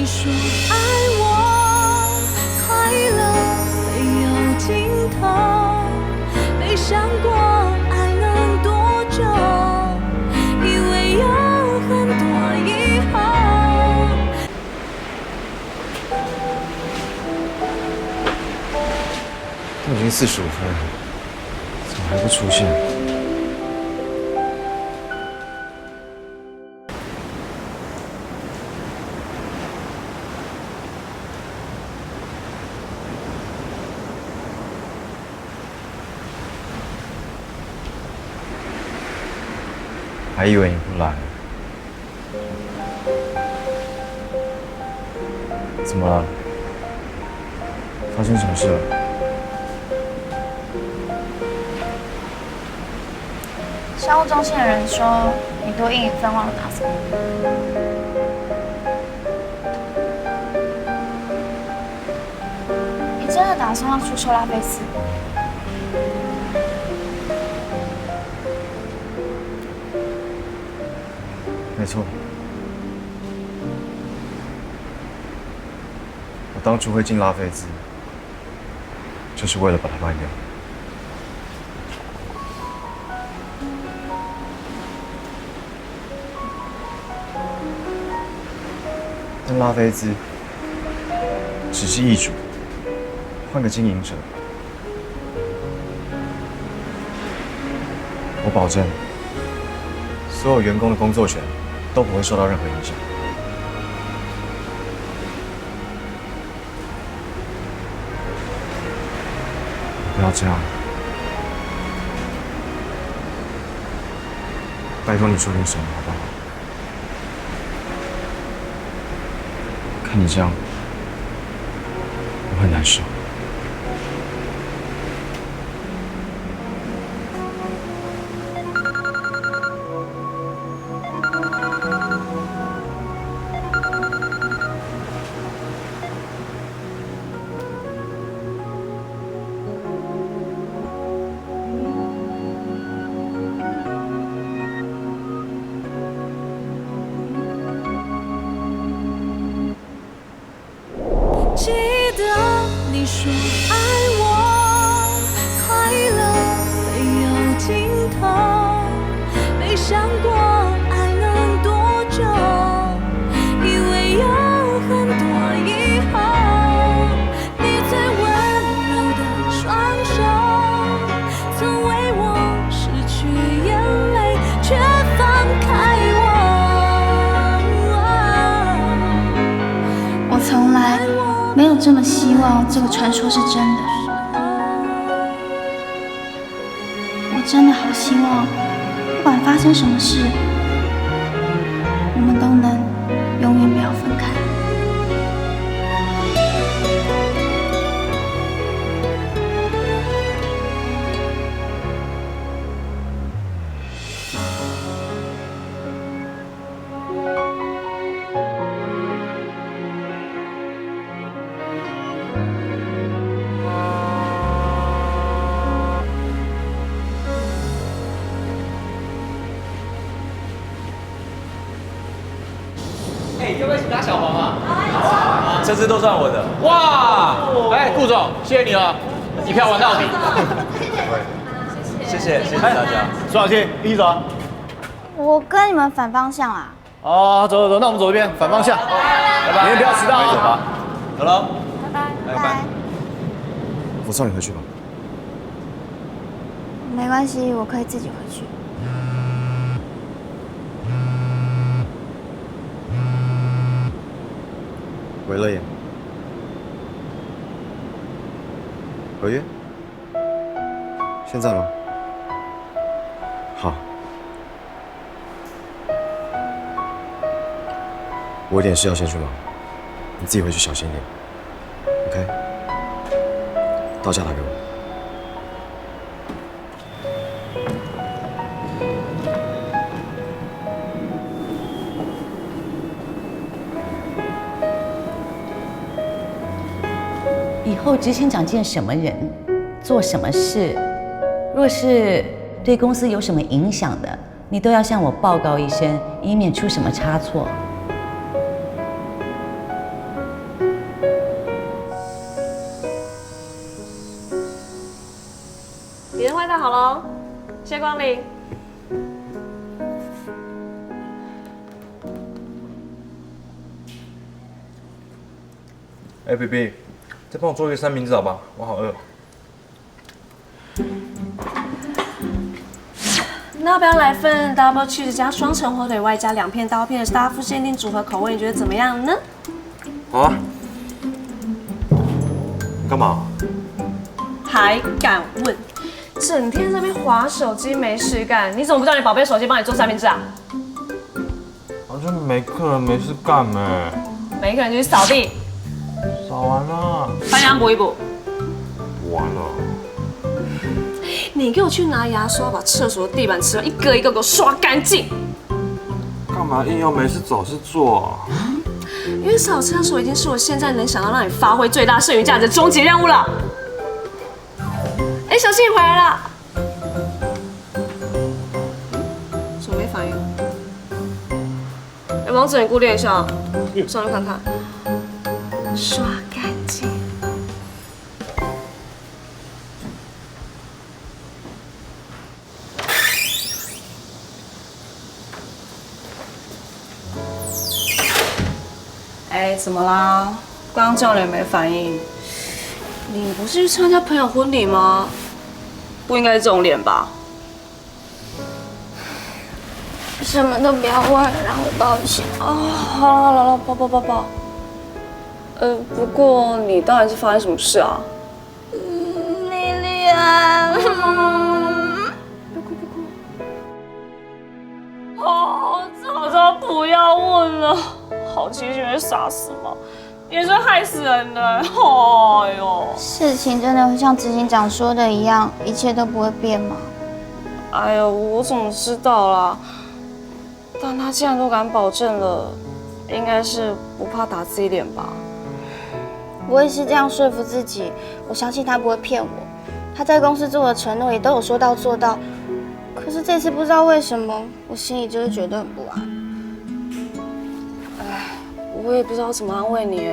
你说爱我，快乐没有尽头，没想过爱能多久，以为有很多以后。都已经45分了，怎么还不出现？还以为你不来，怎么了？发生什么事了？商务中心的人说你多应一份忘了打扫。你真的打算要出收拉菲斯？没错，我当初会进拉菲兹，就是为了把它卖掉。但拉菲兹只是易主，换个经营者，我保证，所有员工的工作权都不会受到任何影响。不要这样，拜托你说点什么好不好？看你这样，我很难受。记得你说爱我，快乐没有尽头，没想过爱能多久，以为有很多以后。你最温柔的双手，曾为我拭去眼泪，却放开我。我从来没有这么希望这个传说是真的。我真的好希望，不管发生什么事，我们都能永远不要分开。要不要一起拿小黄啊？这次都算我的。哇！哎，顾总，谢谢你了，一票玩到底。谢谢大家。苏小庆，一起走啊！我跟你们反方向啦。哦，走，那我们走这边，反方向。拜拜，明天不要迟到啊！走吧。走了。拜拜。我送你回去吧。没关系，我可以自己回去。回了耶。合约？现在吗？好。我有点事要先去忙，你自己回去小心一点。OK？到家打给我。以后执行长见什么人，做什么事，若是对公司有什么影响的，你都要向我报告一声，以免出什么差错。好了，谢谢光临。哎，baby，再帮我做一个三明治好吧？我好饿。那要不要来份 double cheese 加双层火腿外加2片刀片的大腹限定组合口味？你觉得怎么样呢？好啊。干嘛？还敢问？整天在那边滑手机没事干，你怎么不叫你宝贝手机帮你做三明治啊？好像没客人没事干没。每一个人就去扫地，扫完了。翻阳补一补。补完了。你给我去拿牙刷，把厕所的地板瓷一个一个给我刷干净。干嘛硬要没事找事做？因为扫厕所已经是我现在能想到让你发挥最大剩余价值的终极任务了。哎，小七你回来了，怎么没反应？哎，王子你顾练一下，上去看看，刷干净。哎，怎么啦？刚刚叫你也没反应。你不是去参加朋友婚礼吗？不应该是这种脸吧？什么都不要问，让我抱歉。好了，抱。不过你到底是发生什么事啊？莉莉安，别哭。哦，早知道不要问了，好奇心会杀死吗？也是害死人的。哎呦，事情真的会像执行长说的一样，一切都不会变吗？哎呦，我怎么知道啦？但他既然都敢保证了，应该是不怕打自己脸吧？我也是这样说服自己，我相信他不会骗我。他在公司做的承诺也都有说到做到。可是这次不知道为什么，我心里就是觉得很不安。我也不知道怎么安慰你。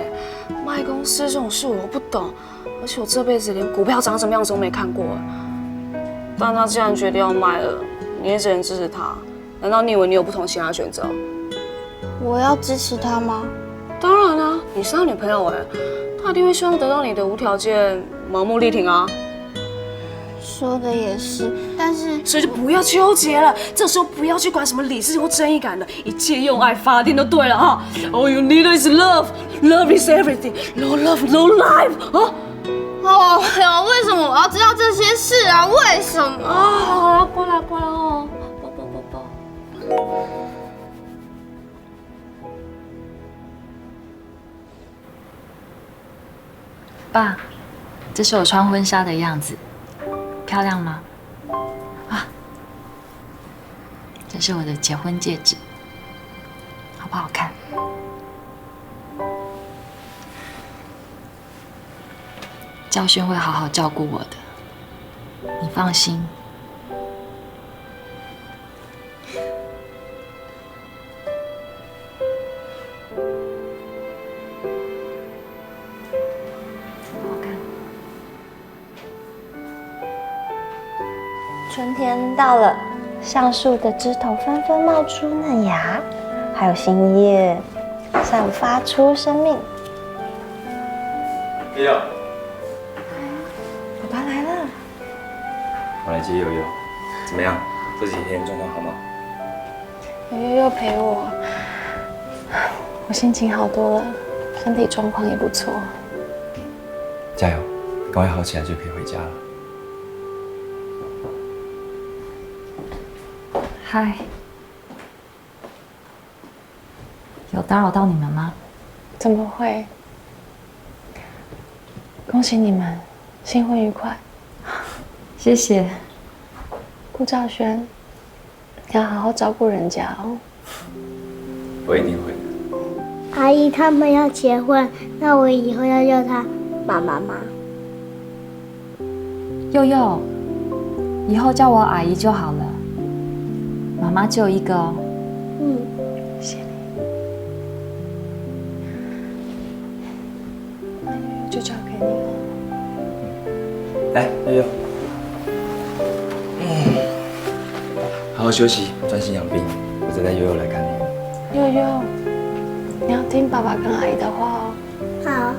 卖公司这种事我又不懂，而且我这辈子连股票长什么样子都没看过。但他既然决定要卖了，你也只能支持他。难道你以为你有不同其他选择？我要支持他吗？当然啦，你是他女朋友他一定会希望得到你的无条件、盲目力挺啊。说的也是，但是所以就不要纠结了，这时候不要去管什么理智或正义感的，一切用爱发电就对了啊。All you need is love, love is everything. No love, no life 啊。哦哟，为什么我要知道这些事啊？为什么？好了，过来哦，抱。爸，这是我穿婚纱的样子，漂亮吗？啊，这是我的结婚戒指，好不好看？教训会好好照顾我的，你放心。春天到了，橡树的枝头纷纷冒出嫩芽，还有新叶散发出生命。悠悠，爸爸来了。我来接悠悠，怎么样？这几天状况好吗？有悠悠陪我，我心情好多了，身体状况也不错。加油，赶快好起来就可以回家了。嗨，有打扰到你们吗？怎么会？恭喜你们新婚愉快。谢谢。顾兆轩，要好好照顾人家哦。我一定会的。阿姨他们要结婚，那我以后要叫她妈妈吗？佑佑，以后叫我阿姨就好了。妈妈只有一个哦。谢谢你。就交给你了。来，悠悠。好休息，专心养病。我再带悠悠来看你。悠悠，你要听爸爸跟阿姨的话哦。好，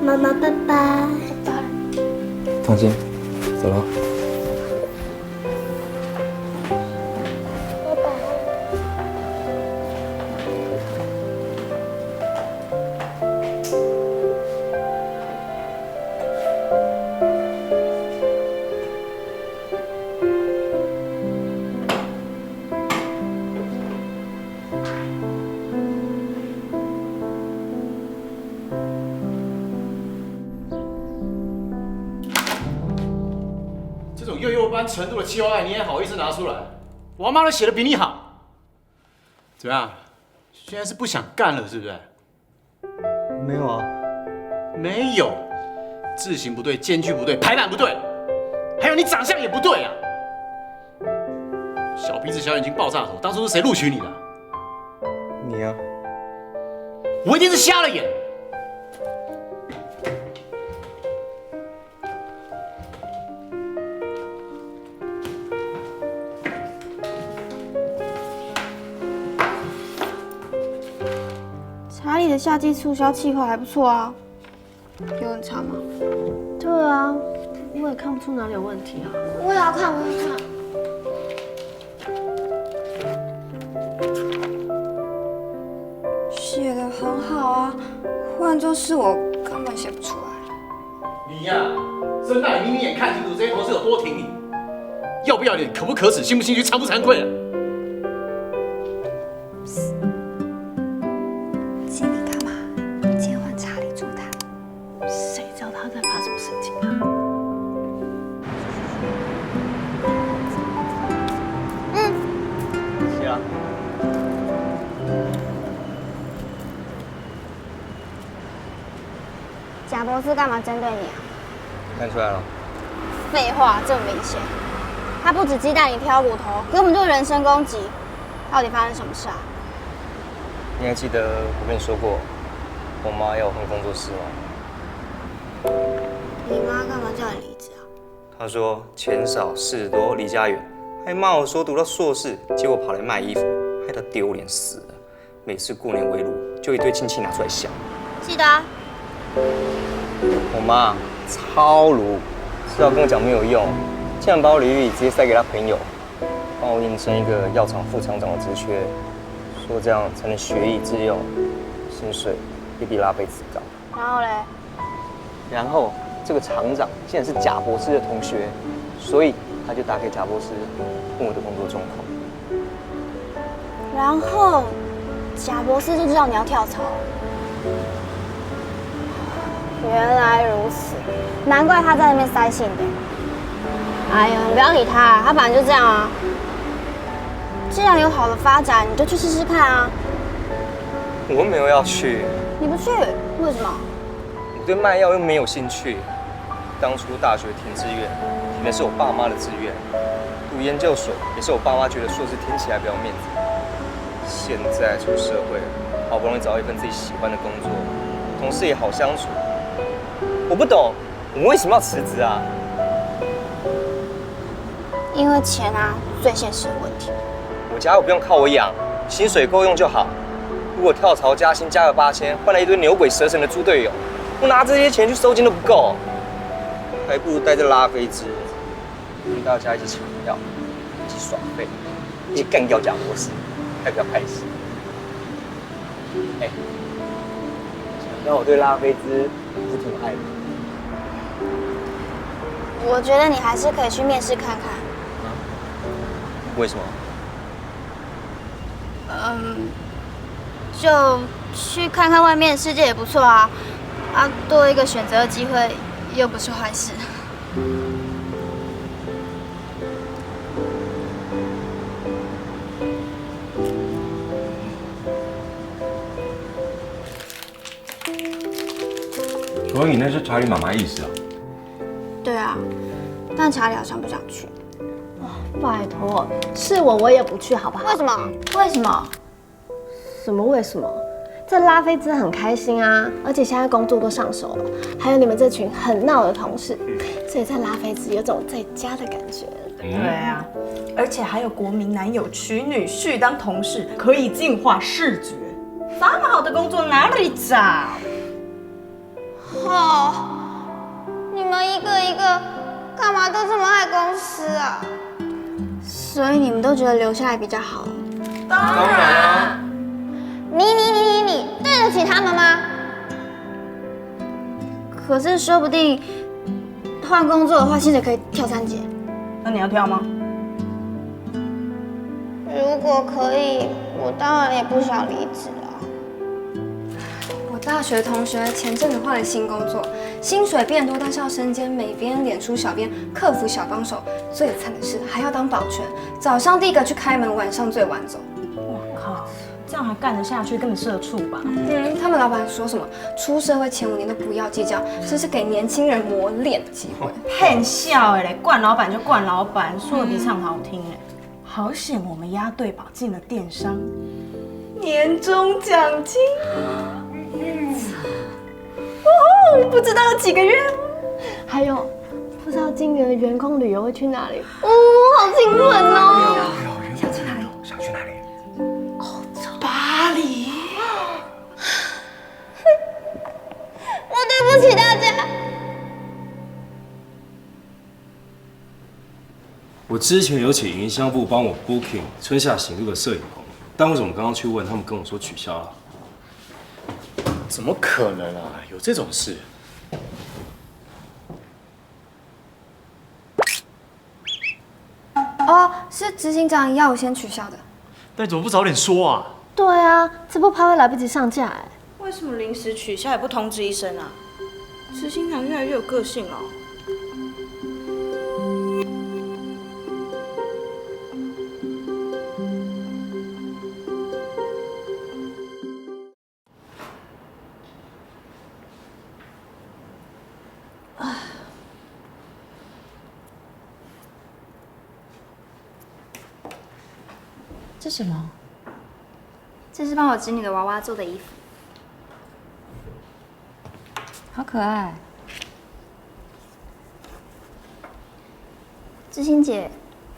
妈妈，拜拜。拜拜。放心，走了。拜拜。这种幼幼班程度的企划案，你也好意思拿出来？我妈都写的比你好，怎么样？现在是不想干了是不是？没有啊，没有，字形不对，间距不对，排版不对，还有你长相也不对啊！小鼻子小眼睛爆炸头，当初是谁录取你的？你啊，我一定是瞎了眼。查理的夏季促销计划还不错啊，有很差吗？对啊，我也看不出哪里有问题啊。我也要看，我也要看。写得很好啊，换作是我根本写不出来。你呀、睁大眼眯眯眼看清楚这些同事有多挺你，要不要脸，可不可耻，心不心虚，惭不惭愧啊？经理干嘛？今天换查理助谈。谁知道他在发什么神经啊？是啊。贾博士干嘛针对你啊？看出来了。废话，这么明显。他不止鸡蛋里挑骨头，根本就是人身攻击。到底发生什么事啊？你还记得我跟你说过，我妈要我换工作室吗？你妈干嘛叫你离职啊？她说钱少事多离家远，还骂我说读到硕士，结果跑来卖衣服，害她丢脸死了。每次过年围炉，就一堆亲戚拿出来笑。记得啊。我妈超鲁，知道跟我讲没有用，竟然把我履历直接塞给她朋友，帮我应征一个药厂副厂长的职缺，说这样才能学以致用，薪水也比拉菲兹高。然后嘞？然后这个厂长竟然是贾博士的同学，所以他就打给贾博士问我的工作状况。然后贾博士就知道你要跳槽。原来如此，难怪他在那边塞信的。哎呀，你不要理他，他本来就这样啊。既然有好的发展，你就去试试看啊。我没有要去，你不去，为什么？我对卖药又没有兴趣。当初大学填志愿，填的是我爸妈的志愿，读研究所也是我爸妈觉得硕士听起来比较有面子。现在出社会了，好不容易找到一份自己喜欢的工作，同事也好相处。我不懂，我们为什么要辞职啊？因为钱啊，最现实的问题。我家又不用靠我养，薪水够用就好。如果跳槽加薪加个8000，换来一堆牛鬼蛇神的猪队友，我拿这些钱去收金都不够，还不如待在拉菲兹，跟大家一起抢药，一起耍废，一起干掉贾博士，还比较开心。想到我对拉菲兹是挺爱的。我觉得你还是可以去面试看看。为什么？就去看看外面的世界也不错啊，多一个选择的机会又不是坏事。所以那是查理妈妈意思啊？对啊，但查理好像不想去。拜托，是我也不去，好不好？为什么？为什么？什么为什么？在拉菲兹很开心啊，而且现在工作都上手了，还有你们这群很闹的同事，所以在拉菲兹有种在家的感觉。对啊，而且还有国民男友娶女婿当同事，可以净化视觉。这么好的工作哪里找？你们一个一个干嘛都这么爱公司啊？所以你们都觉得留下来比较好？当然啊。你对得起他们吗？可是说不定换工作的话，薪水可以跳3节。那你要跳吗？如果可以，我当然也不想离职啊。我大学同学前阵子换了新工作，薪水变多，但是要身兼美编、脸书小编、客服小帮手，最惨的是还要当保全，早上第一个去开门，晚上最晚走。我靠，这样还干得下去？根本社畜吧？他们老板说什么出社会前5年都不要计较，这是给年轻人磨练的机会。骗笑嘞，惯老板就惯老板，说的比唱好听哎。好险我们押对宝进了电商，年终奖金，不知道有几个月。还有，不知道今年的员工旅游会去哪里？好兴奋哦！想去哪里？想去哪里？巴黎。我对不起大家。我之前有请营销部帮我 booking 春夏行路的摄影棚，但为什么刚刚去问，他们跟我说取消了？怎么可能啊？有这种事？哦，是执行长要我先取消的。但你怎么不早点说啊？对啊，这部拍会来不及上架哎。为什么临时取消也不通知一声啊？执行长越来越有个性哦。这什么？这是帮我织女的娃娃做的衣服，好可爱。知心姐，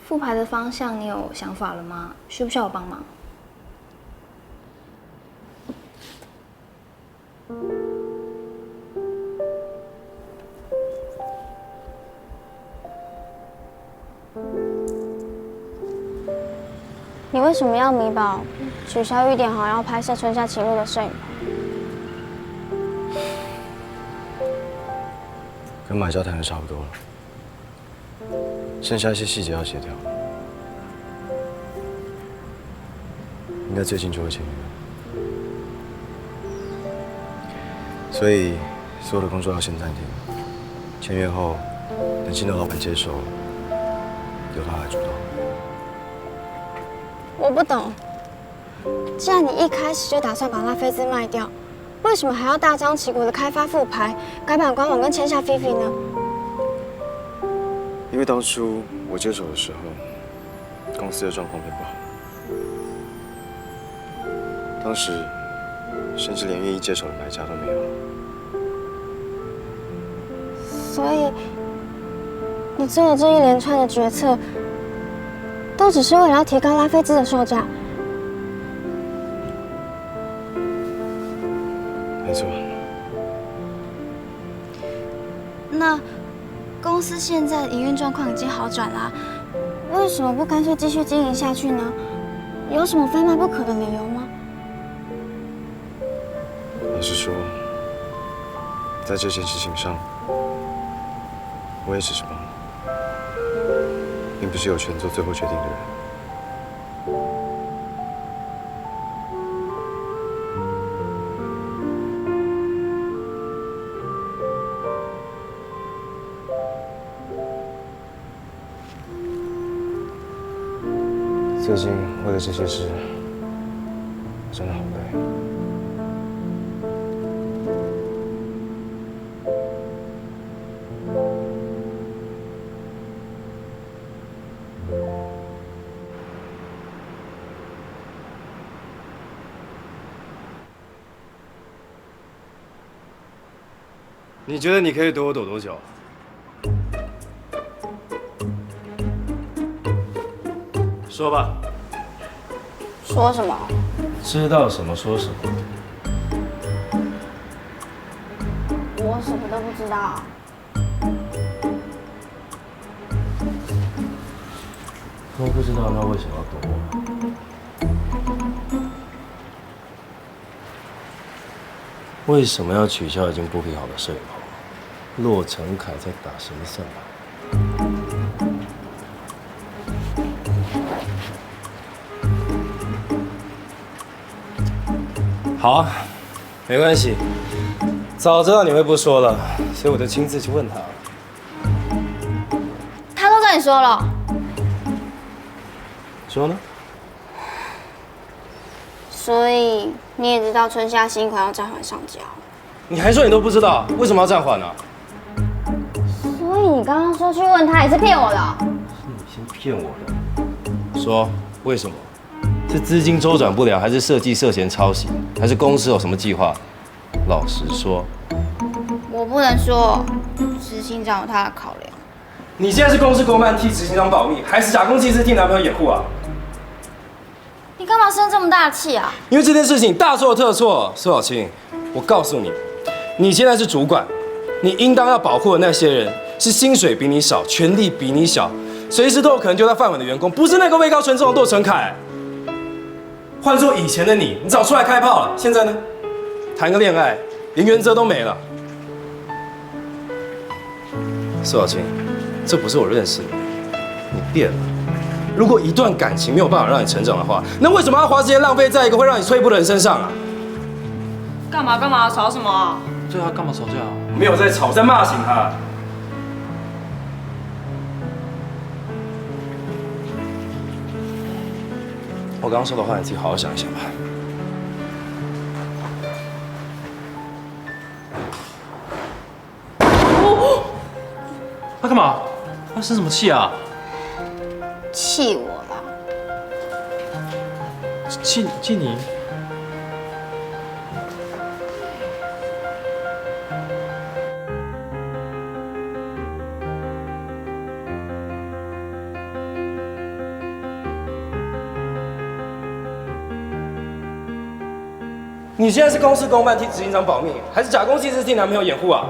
复牌的方向你有想法了吗？需不需要我帮忙？你为什么要米宝取消1点好要拍摄春夏情路的摄影棚？跟买家谈的差不多了，剩下一些细节要协调，应该最近就会签约。所以所有的工作要先暂停，签约后等新的老板接手，由他来主导。我不懂，既然你一开始就打算把拉菲兹卖掉，为什么还要大张旗鼓的开发复牌、改版官网跟签下菲菲呢？因为当初我接手的时候，公司的状况并不好，当时甚至连愿意接手的买家都没有。所以你做的这一连串的决策，都只是为了要提高拉菲兹的售价。没错。那公司现在营运状况已经好转啦，为什么不干脆继续经营下去呢？有什么非卖不可的理由吗？老实说，在这件事情上，我也只是帮忙，并不是有权做最后决定的人。最近为了这些事，真的好累。你觉得你可以躲我躲多久？说吧。说什么？知道什么说什么。我什么都不知道。都不知道，那为什么要躲我？为什么要取消已经 booking 好的摄影棚？骆成凯在打什么算盘？好啊，没关系。早知道你会不说了，所以我就亲自去问他了。他都跟你说了。说呢？所以你也知道春夏新款要暂缓上架。你还说你都不知道，为什么要暂缓呢？所以你刚刚说去问他也是骗我的。是你先骗我的。说为什么？是资金周转不了，还是设计涉嫌抄袭，还是公司有什么计划？老实说。我不能说，执行长有他的考量。你现在是公事公办替执行长保密，还是假公济私替男朋友掩护啊？你干嘛生这么大气啊？因为这件事情大错特错，苏小青，我告诉你，你现在是主管，你应当要保护的那些人是薪水比你少、权力比你小、随时都有可能丢掉饭碗的员工，不是那个位高权重的窦成凯。换做以前的你，你早出来开炮了，现在呢？谈个恋爱，连原则都没了。苏小青，这不是我认识的你变了。如果一段感情没有办法让你成长的话，那为什么要花时间浪费在一个会让你退步的人身上啊？干嘛吵什么啊？对啊，干嘛吵架啊？没有在吵，在骂醒他。我刚刚说的话，你自己好好想一想吧。他干嘛？他生什么气啊？气我啦！气你？你现在是公事公办替执行长保密，还是假公济私替男朋友掩护啊？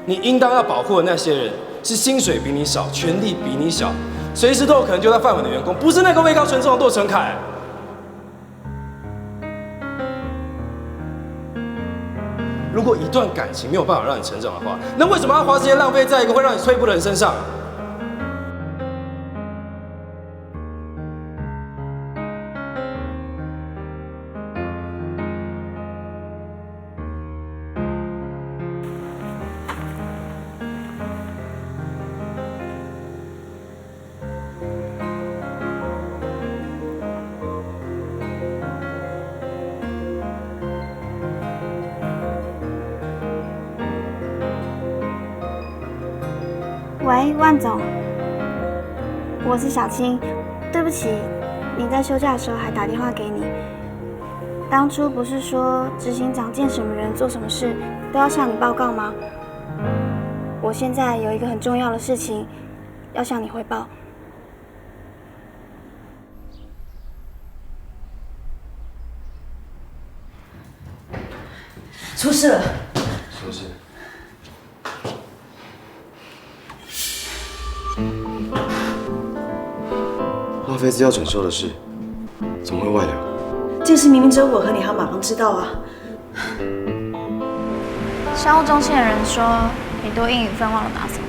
你应当要保护的那些人是薪水比你少、权力比你小、随时都有可能丢掉饭碗的员工，不是那个位高权重的窦成凯。如果一段感情没有办法让你成长的话，那为什么要花时间浪费在一个会让你退步的人身上？喂，万总，我是小青，对不起，你在休假的时候还打电话给你。当初不是说执行长见什么人做什么事都要向你报告吗？我现在有一个很重要的事情要向你汇报。出事了！什么事？拉菲兹要承受的事，怎么会外流？这事明明只有我和你和马航知道啊！商务中心的人说你多英语分忘了拿走。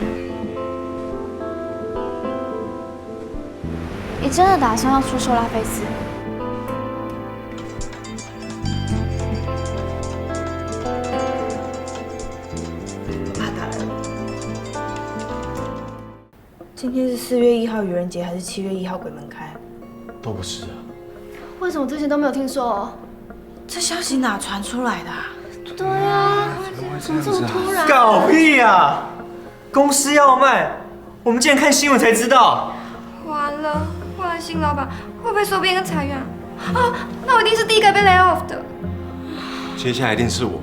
你真的打算要出售拉菲兹？爸打来了。今天是4月1号愚人节，还是7月1号鬼门开？都不是啊。为什么之前都没有听说？这消息哪传出来的啊？对啊，怎么这么突然？搞屁呀！公司要卖，我们竟然看新闻才知道。完了，换了新老板，会不会说别人裁员啊？那我一定是第一个被 lay off 的。接下来一定是我。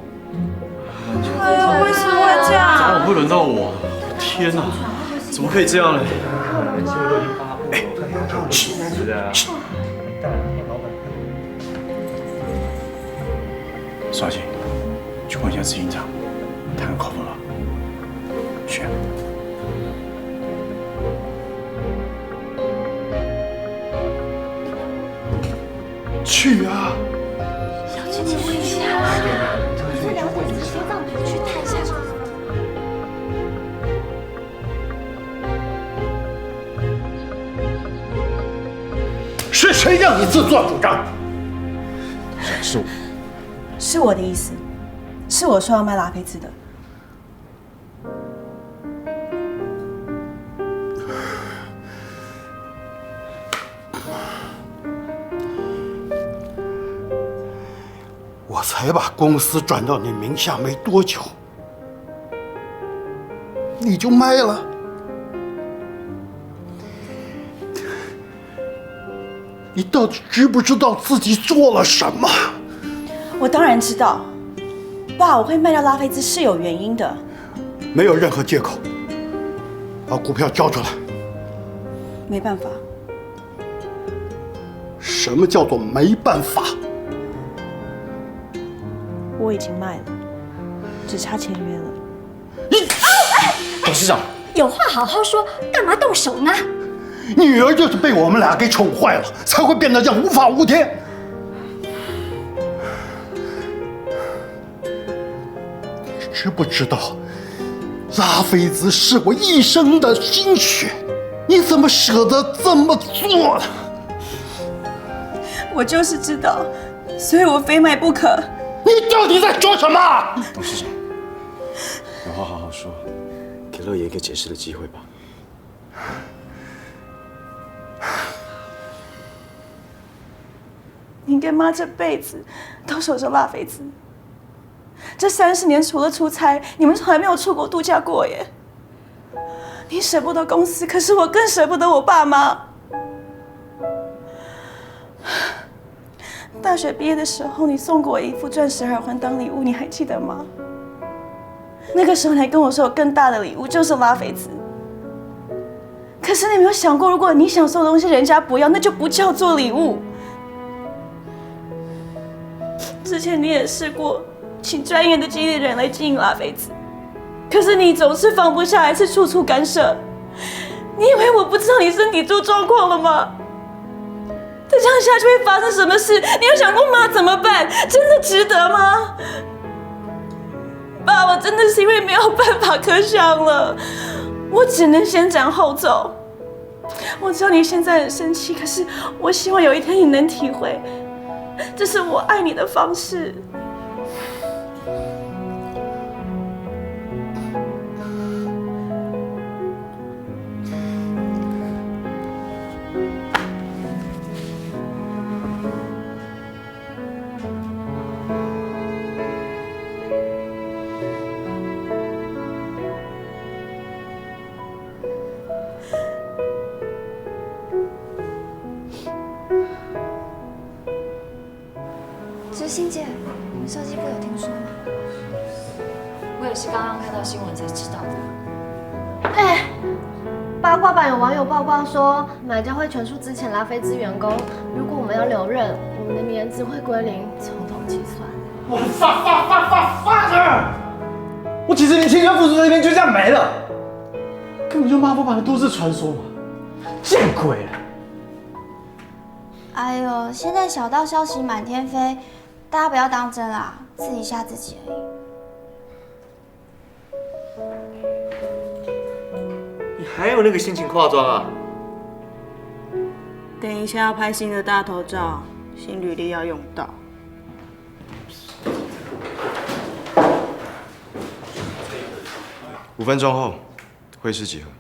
哎呀，为什么会这样？怎么会轮到我？天哪！怎么可以这样呢？新闻都已经发布了，我看大家都是的。少卿，去问一下执行长，谈个口风了。去。去啊！小青，你问一下啦，这两伙子说让我去探一下。是谁让你自作主张？是我。是我的意思，是我说要卖拉菲兹的。我才把公司转到你名下没多久，你就卖了？你到底知不知道自己做了什么？我当然知道，爸，我会卖掉拉菲兹是有原因的。没有任何借口，把股票交出来。没办法。什么叫做没办法？我已经卖了，只差签约了。董事长，有话好好说，干嘛动手呢？女儿就是被我们俩给宠坏了，才会变得这样无法无天。你知不知道，拉菲兹是我一生的心血，你怎么舍得这么做呢？我就是知道，所以我非卖不可。你到底在说什么？董事长，有话好好说，给乐爷一个解释的机会吧。你跟妈这辈子都守着拉菲兹，这30年除了出差，你们从来没有出国度假过耶。你舍不得公司，可是我更舍不得我爸妈。大学毕业的时候，你送过我一副钻石耳环当礼物，你还记得吗？那个时候你还跟我说有更大的礼物，就是拉菲兹。可是你没有想过，如果你想送的东西人家不要，那就不叫做礼物。之前你也试过请专业的经理人来经营拉菲兹，可是你总是放不下，还是处处干涉。你以为我不知道你身体出状况了吗？再这样下去会发生什么事？你有想过妈怎么办？真的值得吗？爸，我真的是因为没有办法可想了，我只能先斩后奏。我知道你现在很生气，可是我希望有一天你能体会，这是我爱你的方式。知心姐，你们设计部有听说吗？我也是刚刚看到新闻才知道的。哎，八卦版有网友曝光说，买家会全数资遣拉菲兹员工，如果我们要留任，我们的年资会归零，从头计算。我发着！我几十年前跟副处那边就这样没了，根本就妈不版的都市传说嘛，见鬼了！哎呦，现在小道消息满天飞，大家不要当真啦，自己吓自己而已。你还有那个心情化妆啊？等一下要拍新的大头照，新履历要用到。5分钟后，会师集合。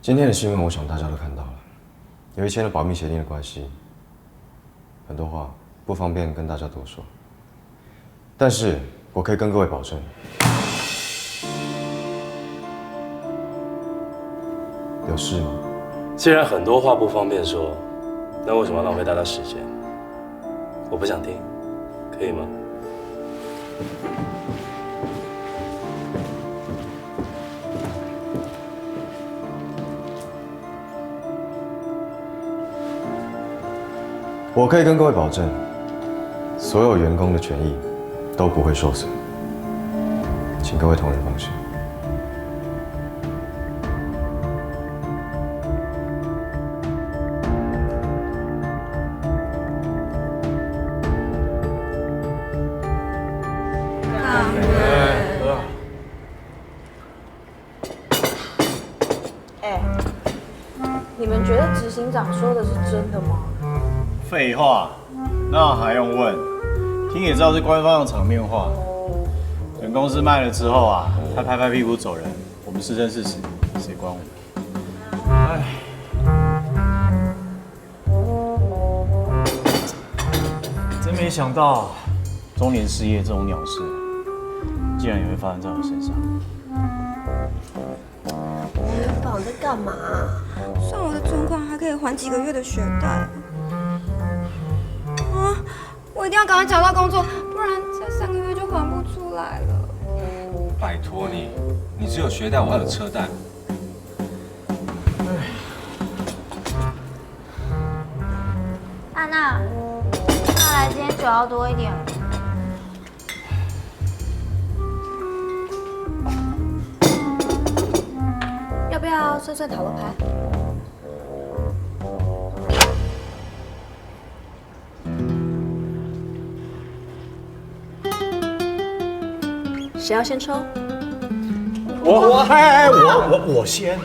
今天的新闻，我想大家都看到了，由于签了保密协定的关系，很多话不方便跟大家多说。但是我可以跟各位保证，有事吗？既然很多话不方便说，那为什么要浪费大家时间？我不想听，可以吗？我可以跟各位保证，所有员工的权益都不会受损，请各位同仁放心。你们觉得执行长说的是真的吗？废话，那还用问？听也知道是官方的场面话。等公司卖了之后啊，他拍拍屁股走人，我们是真是死，谁管我们？唉，真没想到，中年失业这种鸟事，竟然也会发生在我身上。元宝在干嘛？算我的存款还可以还几个月的学贷。啊！我一定要赶快找到工作，不然才3个月就还不出来了。拜托你，你只有学贷，我还有车贷。安娜，看来今天酒要多一点。要不要算算塔罗牌？谁要先抽？我先。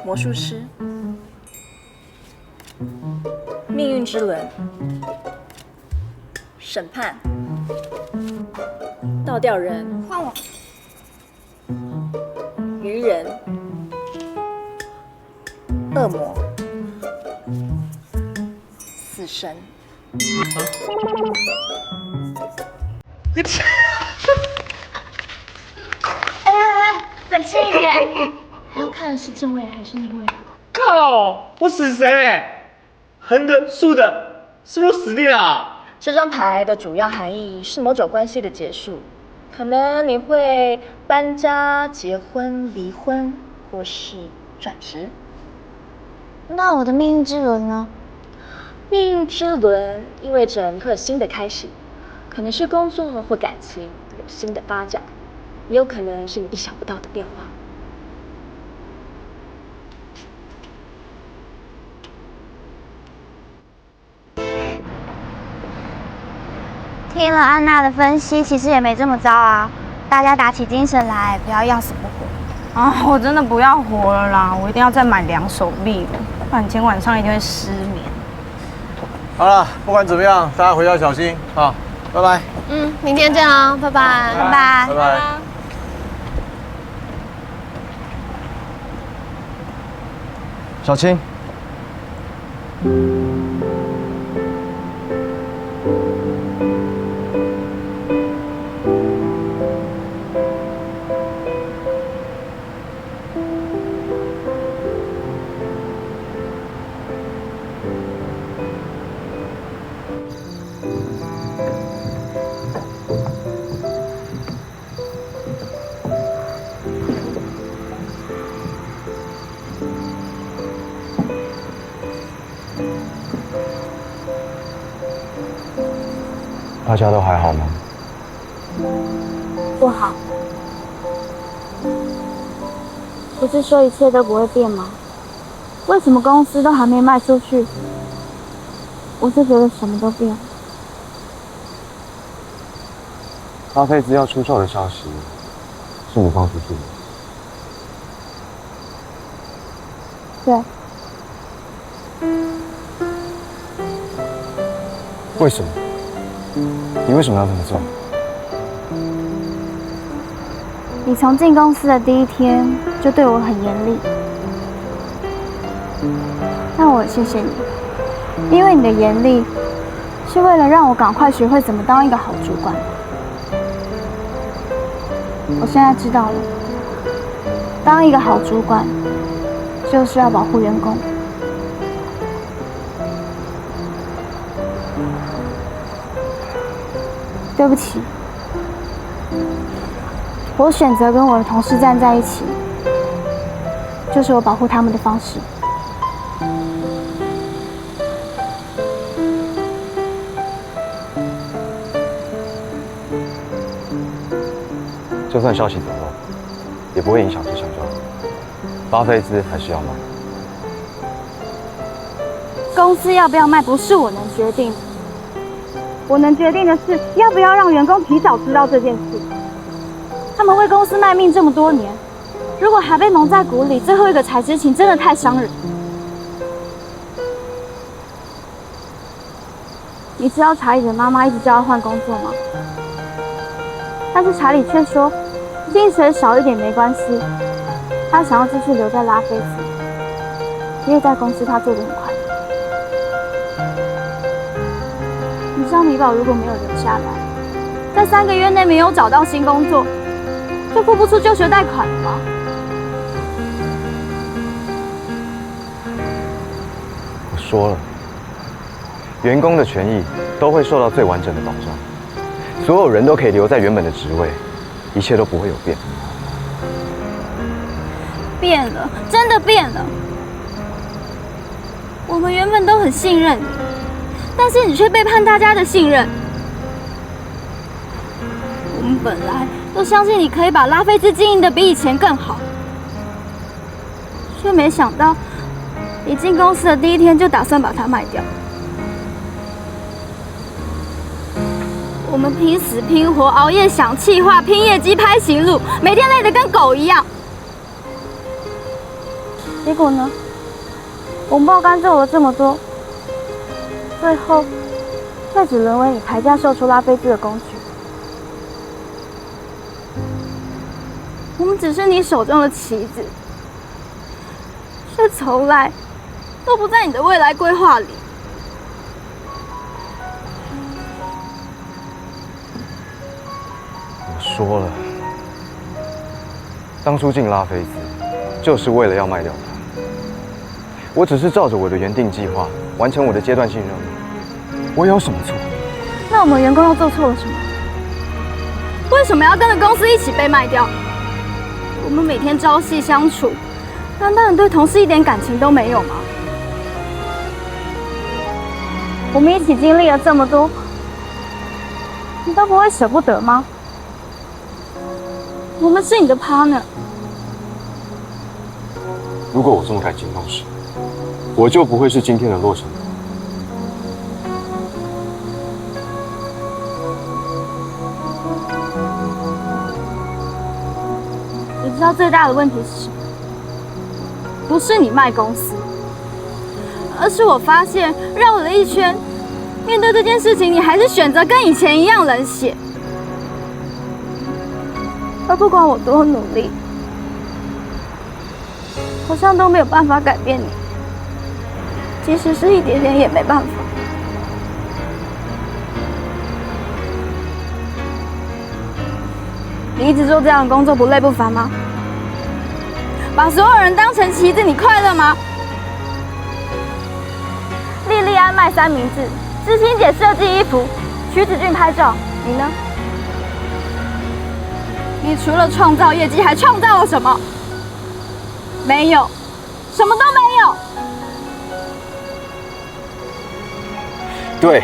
魔术师，命运之轮，审判，倒吊人，换我。愚人，恶魔，死神。冷静一点。要看的是正位还是逆位？靠！我死谁？横的、竖的，是不是死定了？这张牌的主要含义是某种关系的结束，可能你会搬家、结婚、离婚，或是转职。那我的命运之轮呢？命运之轮意味着你会有新的开始，可能是工作或感情有新的发展，也有可能是你意想不到的变化。听了安娜的分析，其实也没这么糟啊。大家打起精神来，不要要死不活。啊，我真的不要活了啦！我一定要再买2手币了，不然今天晚上一定会失眠。好了，不管怎么样，大家回家小心啊！拜拜。明天见哦，拜拜，拜拜，拜拜。小青。大家都还好吗？不好。不是说一切都不会变吗？为什么公司都还没卖出去，我就觉得什么都变了？拉菲兹要出售的消息是你放出去的？对。为什么？你为什么要这么做？你从进公司的第一天就对我很严厉，但我谢谢你，因为你的严厉是为了让我赶快学会怎么当一个好主管。我现在知道了，当一个好主管就是要保护员工，对不起，我选择跟我的同事站在一起，就是我保护他们的方式。就算消息走漏，也不会影响这项交易。巴菲兹还是要卖。公司要不要卖不是我能决定的，我能决定的是要不要让员工提早知道这件事。他们为公司卖命这么多年，如果还被蒙在鼓里，最后一个才知情，真的太伤人。你知道查理的妈妈一直叫他换工作吗？但是查理却说，薪水少一点没关系，他想要继续留在拉菲兹，因为在公司他做得很快乐。你知道米宝如果没有留下来，在3个月内没有找到新工作，就付不出就学贷款了吗？我说了，员工的权益都会受到最完整的保障。所有人都可以留在原本的职位，一切都不会有变。变了，真的变了。我们原本都很信任你，但是你却背叛大家的信任。我们本来都相信你可以把拉菲兹经营得比以前更好，却没想到你进公司的第一天就打算把它卖掉。我们拼死拼活，熬夜想企划，拼业绩拍行路，每天累得跟狗一样。结果呢？我们爆肝做了这么多，最后却只沦为你抬价售出拉菲兹的工具。我们只是你手中的棋子，却从来都不在你的未来规划里。说了，当初进拉菲兹，就是为了要卖掉它。我只是照着我的原定计划完成我的阶段性任务，我有什么错？那我们员工又做错了什么？为什么要跟着公司一起被卖掉？我们每天朝夕相处，难道你对同事一点感情都没有吗？我们一起经历了这么多，你都不会舍不得吗？我们是你的 partner。如果我这么敢行动时，我就不会是今天的洛神。你知道最大的问题是什么？不是你卖公司，而是我发现绕了一圈，面对这件事情，你还是选择跟以前一样冷血。而不管我多努力，好像都没有办法改变你，即使是一点点也没办法。你一直做这样的工作，不累不烦吗？把所有人当成棋子，你快乐吗？莉莉安卖三明治，知心姐设计衣服，徐子俊拍照，你呢？你除了创造业绩，还创造了什么？没有，什么都没有。对，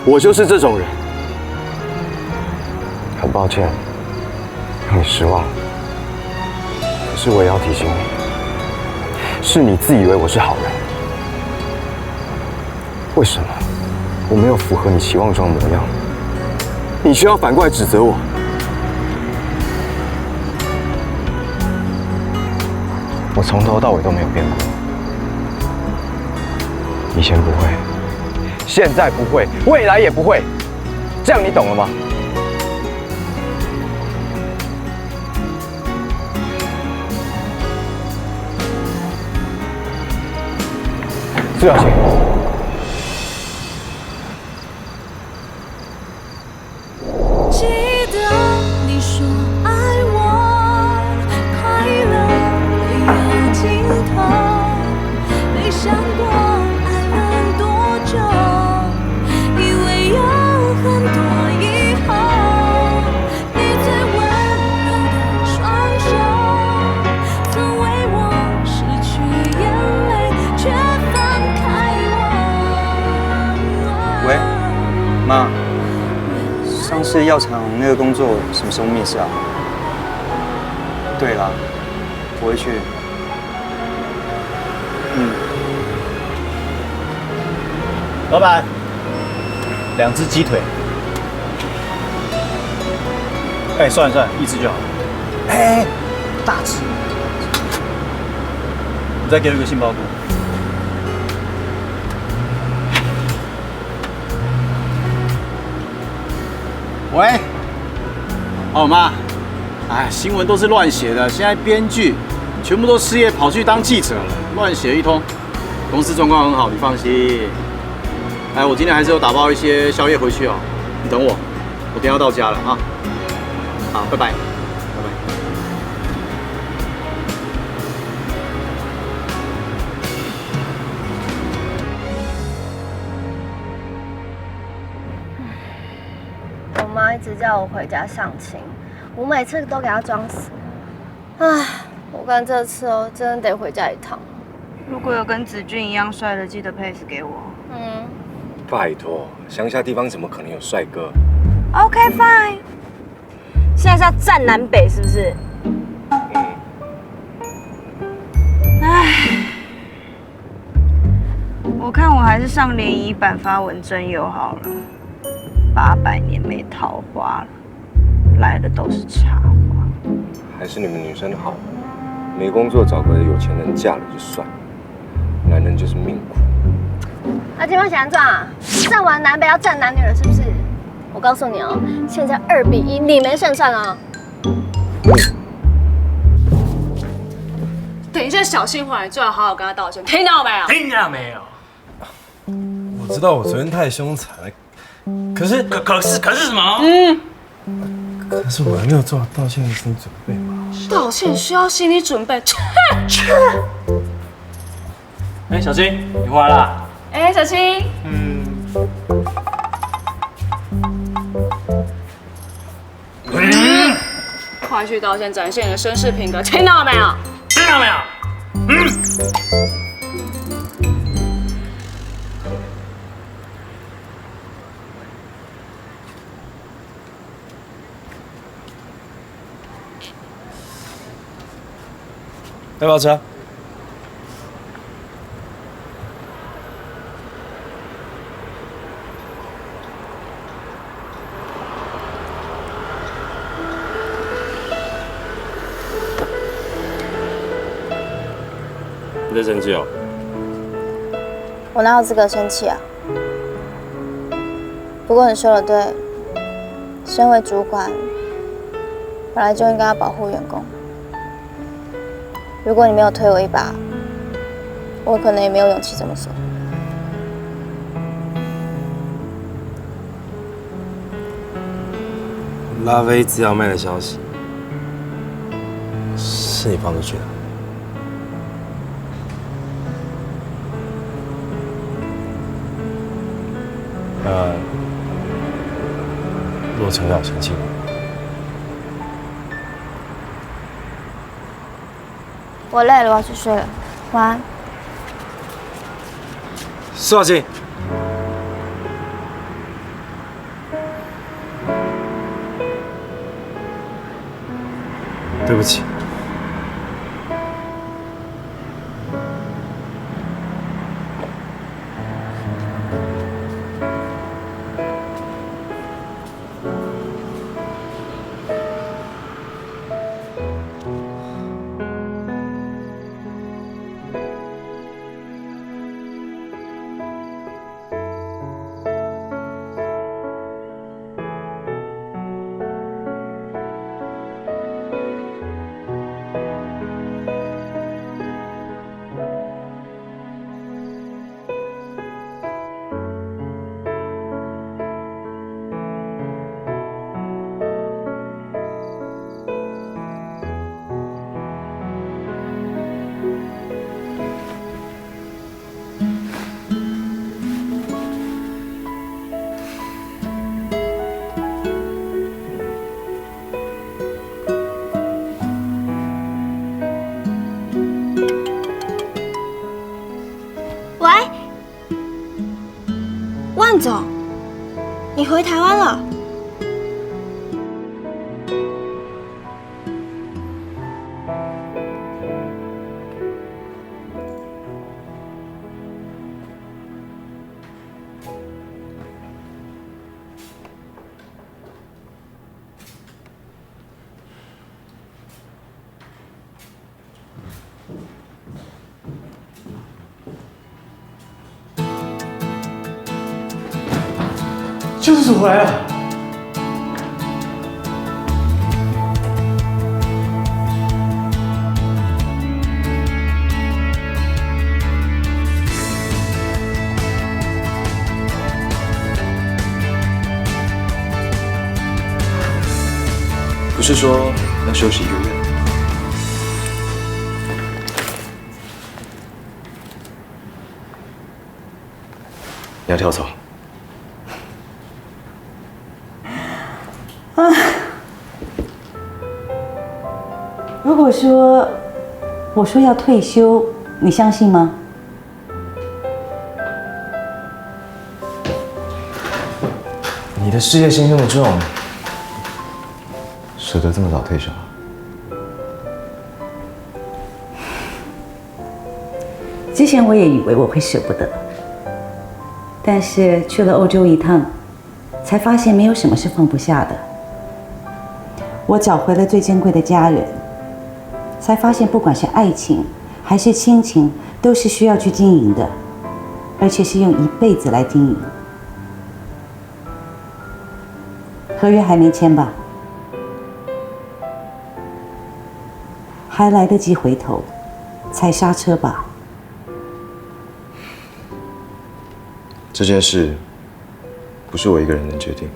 我就是这种人。很抱歉，让你失望了。可是我也要提醒你，是你自以为我是好人。为什么我没有符合你期望中的模样？你却要反过来指责我？我从头到尾都没有变过，以前不会，现在不会，未来也不会，这样你懂了吗？苏小晴，记得你说爱我，快乐没有尽头，没想过爱能多久，以为有很多市药厂那个工作什么时候面试啊？对了，我会去。老板，2只鸡腿。哎，算了，1只就好。哎，大只。你再给我一个杏鲍菇。喂，哦妈，哎，新闻都是乱写的，现在编剧全部都失业跑去当记者了，乱写一通。公司状况很好，你放心。哎，我今天还是有打包一些宵夜回去哦，你等我，我等一下到家了啊。好，拜拜，拜拜。我妈一直叫我回家相亲，我每次都给她装死。唉，我看这次哦，真的得回家一趟。如果有跟子俊一样帅的，记得配 给我。拜托，乡下地方怎么可能有帅哥？ OK fine。现在是要站南北是不是？唉，我看我还是上联谊版发文征友好了。800年没桃花了，来的都是茶花。还是你们女生好，没工作找个有钱人嫁了就算了，男人就是命苦。那今晚想怎样？站完南北要站男女了是不是？我告诉你哦，现在2比1，你没胜算哦。等一下小心回来，最好好好跟他道歉，听到没有？听到没有？我知道我昨天太凶残了，可是什么？可是我还没有做好道歉的心理准备嘛。道歉需要心理准备。哎，小青，你回来啦？哎，小青。快去道歉，展现你的绅士品格，听到没有？听到没有？要不要吃？你在生气哦？我哪有资格生气啊？不过你说的对，身为主管，本来就应该要保护员工。如果你没有推我一把，我可能也没有勇气这么说。拉菲制药卖的消息，是你放出去的？洛城要生气吗？我累了，我要去睡了，晚安。苏小青，对不起。万总，你回台湾了？救世主回来了！不是说要休息1个月？你要跳槽？啊，如果说我说要退休，你相信吗？你的事业心这么重，舍得这么早退休？之前我也以为我会舍不得，但是去了欧洲一趟，才发现没有什么是放不下的。我找回了最珍贵的家人，才发现不管是爱情还是亲情，都是需要去经营的，而且是用一辈子来经营。合约还没签吧？还来得及回头，踩刹车吧。这件事不是我一个人能决定。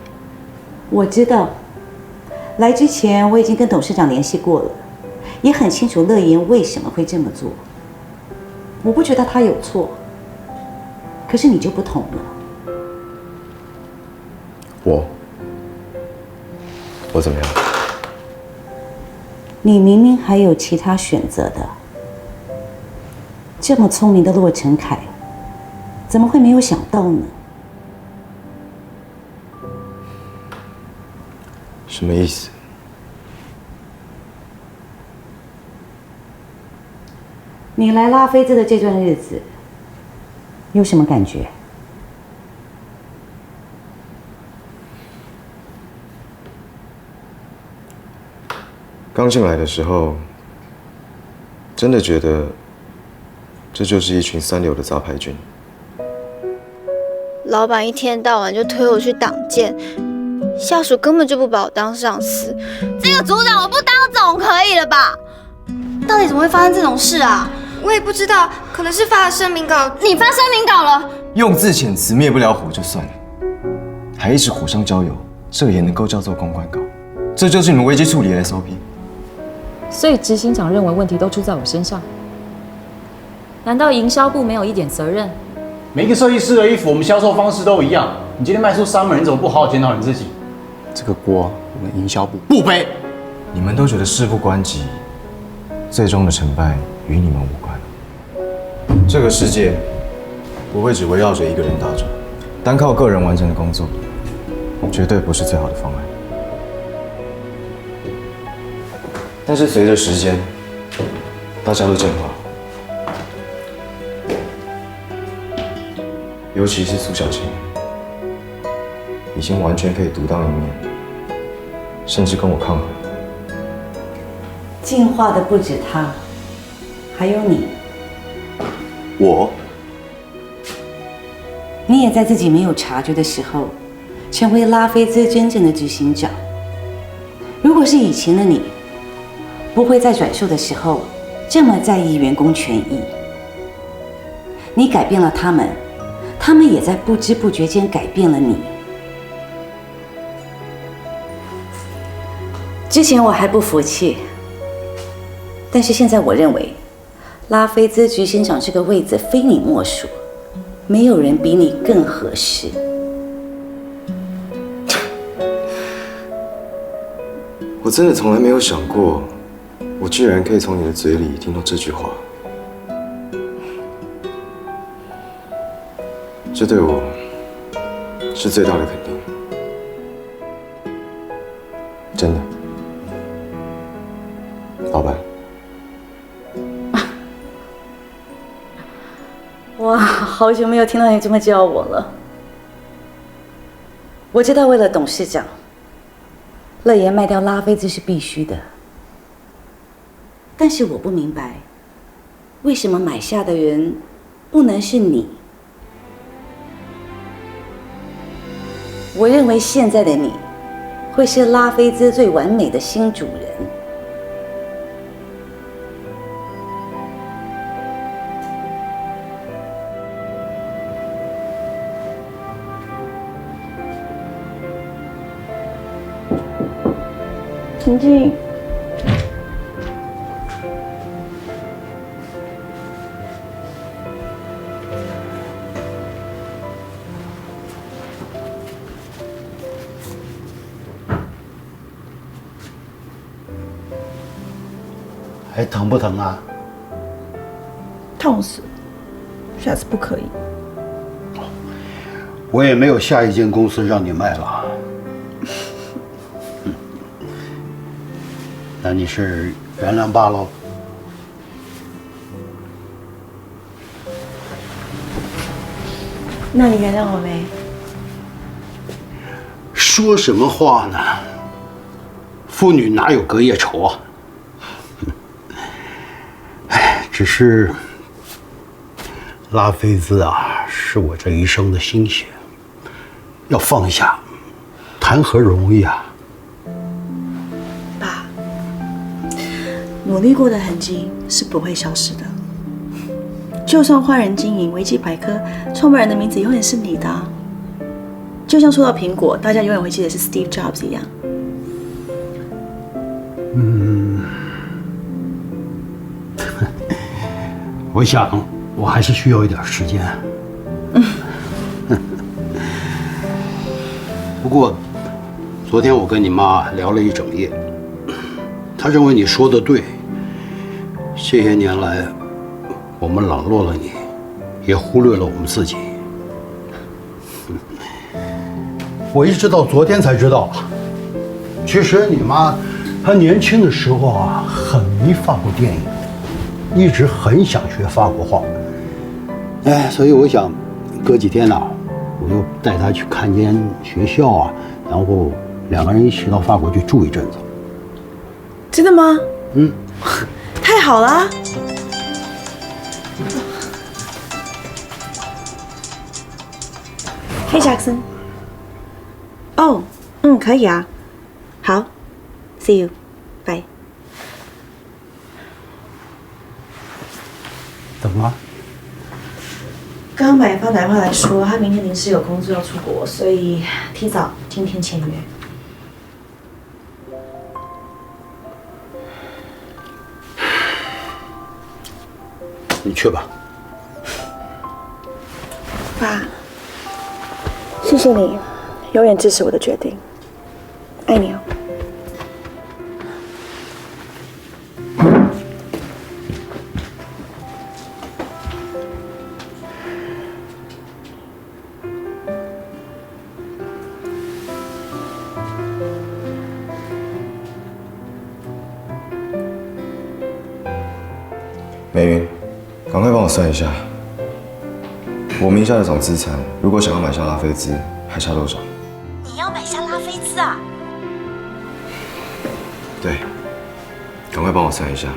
我知道，来之前我已经跟董事长联系过了，也很清楚乐言为什么会这么做。我不觉得他有错，可是你就不同了。我怎么样？你明明还有其他选择的。这么聪明的洛成凯，怎么会没有想到呢？什么意思？你来拉菲兹的这段日子，有什么感觉？刚进来的时候，真的觉得这就是一群三流的杂牌军。老板一天到晚就推我去党建，下属根本就不把我当上司。这个组长我不当总可以了吧？到底怎么会发生这种事啊？我也不知道，可能是发了声明稿。你发声明稿了？用字遣词灭不了火就算了，还一直火上浇油，这也能够叫做公关稿？这就是你们危机处理的 SOP。所以执行长认为问题都出在我身上，难道营销部没有一点责任？每一个设计师的衣服，我们销售方式都一样。你今天卖出300，你怎么不好好检讨你自己？这个锅我们营销部不背。你们都觉得事不关己，最终的成败与你们无关。这个世界不会只围绕着一个人打转，单靠个人完成的工作，绝对不是最好的方案。但是随着时间，大家都进化，尤其是苏小青，已经完全可以独当一面，甚至跟我抗衡。进化的不止他，还有你。你也在自己没有察觉的时候，成为拉菲兹真正的执行长。如果是以前的你，不会在转售的时候这么在意员工权益。你改变了他们，他们也在不知不觉间改变了你。之前我还不服气，但是现在我认为，拉菲兹执行长这个位子非你莫属，没有人比你更合适。我真的从来没有想过，我居然可以从你的嘴里听到这句话。这对我是最大的肯定，真的，老板。哇，好久没有听到你这么叫我了。我知道为了董事长，乐言卖掉拉菲兹是必须的，但是我不明白，为什么买下的人不能是你？我认为现在的你，会是拉菲兹最完美的新主人。婷静，还疼不疼啊？痛死了，下次不可以。我也没有下一间公司让你卖了。那你是原谅罢喽？那你原谅我没？说什么话呢？父女哪有隔夜仇啊？哎，只是拉菲兹啊，是我这一生的心血，要放下，谈何容易啊！爸，努力过的痕迹是不会消失的。就算换人经营维基百科，创办人的名字永远是你的啊。就像说到苹果，大家永远会记得是 Steve Jobs 一样。我想我还是需要一点时间。不过，昨天我跟你妈聊了一整夜，她认为你说的对。这些年来，我们冷落了你，也忽略了我们自己。我一直到昨天才知道，其实你妈她年轻的时候啊，很迷法国电影，一直很想学法国话。哎，所以我想，隔几天呢，我就带她去看间学校啊，然后两个人一起到法国去住一阵子。真的吗？嗯，太好了。Hey Jackson。哦，可以啊。好 ，See you， 拜。怎么了？刚刚买方打电话来说，他明天临时有工作要出国，所以提早今天签约。你去吧。爸，谢谢你，永远支持我的决定，爱你哦。美云，赶快帮我算一下，我名下的总资产，如果想要买下拉菲兹，还差多少？你要买下拉菲兹啊？对，赶快帮我算一下，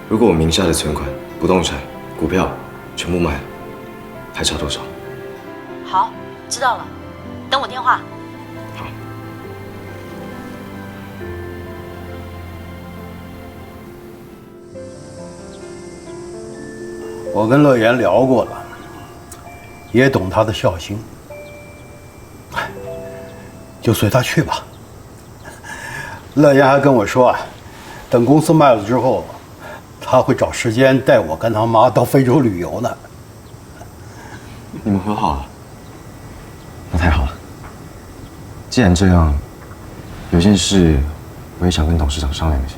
如果我名下的存款、不动产、股票全部卖了，还差多少？好，知道了，等我电话。我跟乐言聊过了，也懂他的孝心，就随他去吧。乐言还跟我说啊，等公司卖了之后，他会找时间带我跟他妈到非洲旅游呢。你们和好了？那太好了。既然这样，有件事我也想跟董事长商量一下。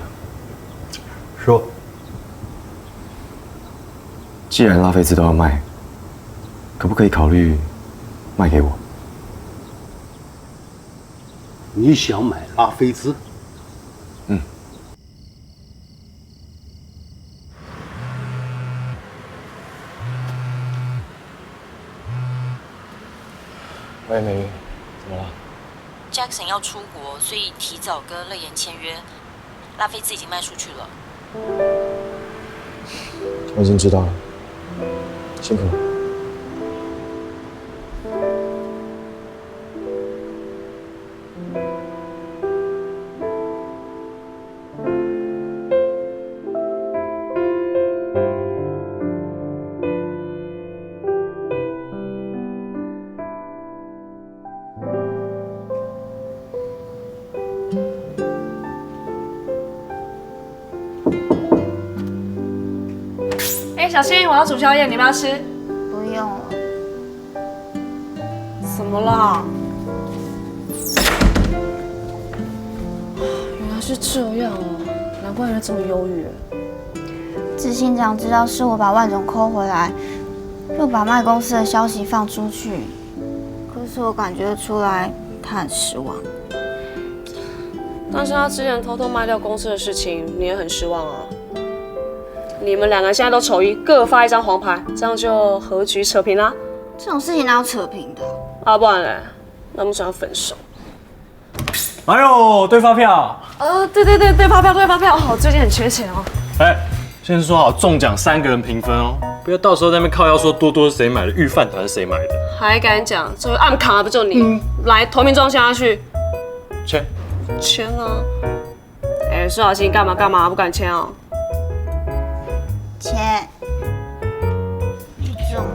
说。既然拉菲兹都要卖，可不可以考虑卖给我？你想买拉菲兹？嗯。喂，美云，怎么了 ？Jackson 要出国，所以提早跟乐言签约，拉菲兹已经卖出去了。我已经知道了。辛苦了。小新，我要煮宵夜，你们要吃？不用了。怎么啦？原来是这样哦，难怪你这么忧郁。执行长知道是我把万总扣回来，又把卖公司的消息放出去，可是我感觉得出来他很失望。但是他之前偷偷卖掉公司的事情，你也很失望啊。你们两个现在都丑一，各发一张黄牌，这样就和局扯平啦。这种事情哪有扯平的？啊，不然嘞，那我们想要分手？哎呦，对发票。对发票，我最近很缺钱哦。哎，先说好，中奖3个人平分哦，不要到时候在那边靠腰说多多是谁买的，御饭团是谁买的。还敢讲？这回暗扛啊，不就你？来，投名状签下去。签啊！哎，苏小新干嘛不敢签啊？签。中。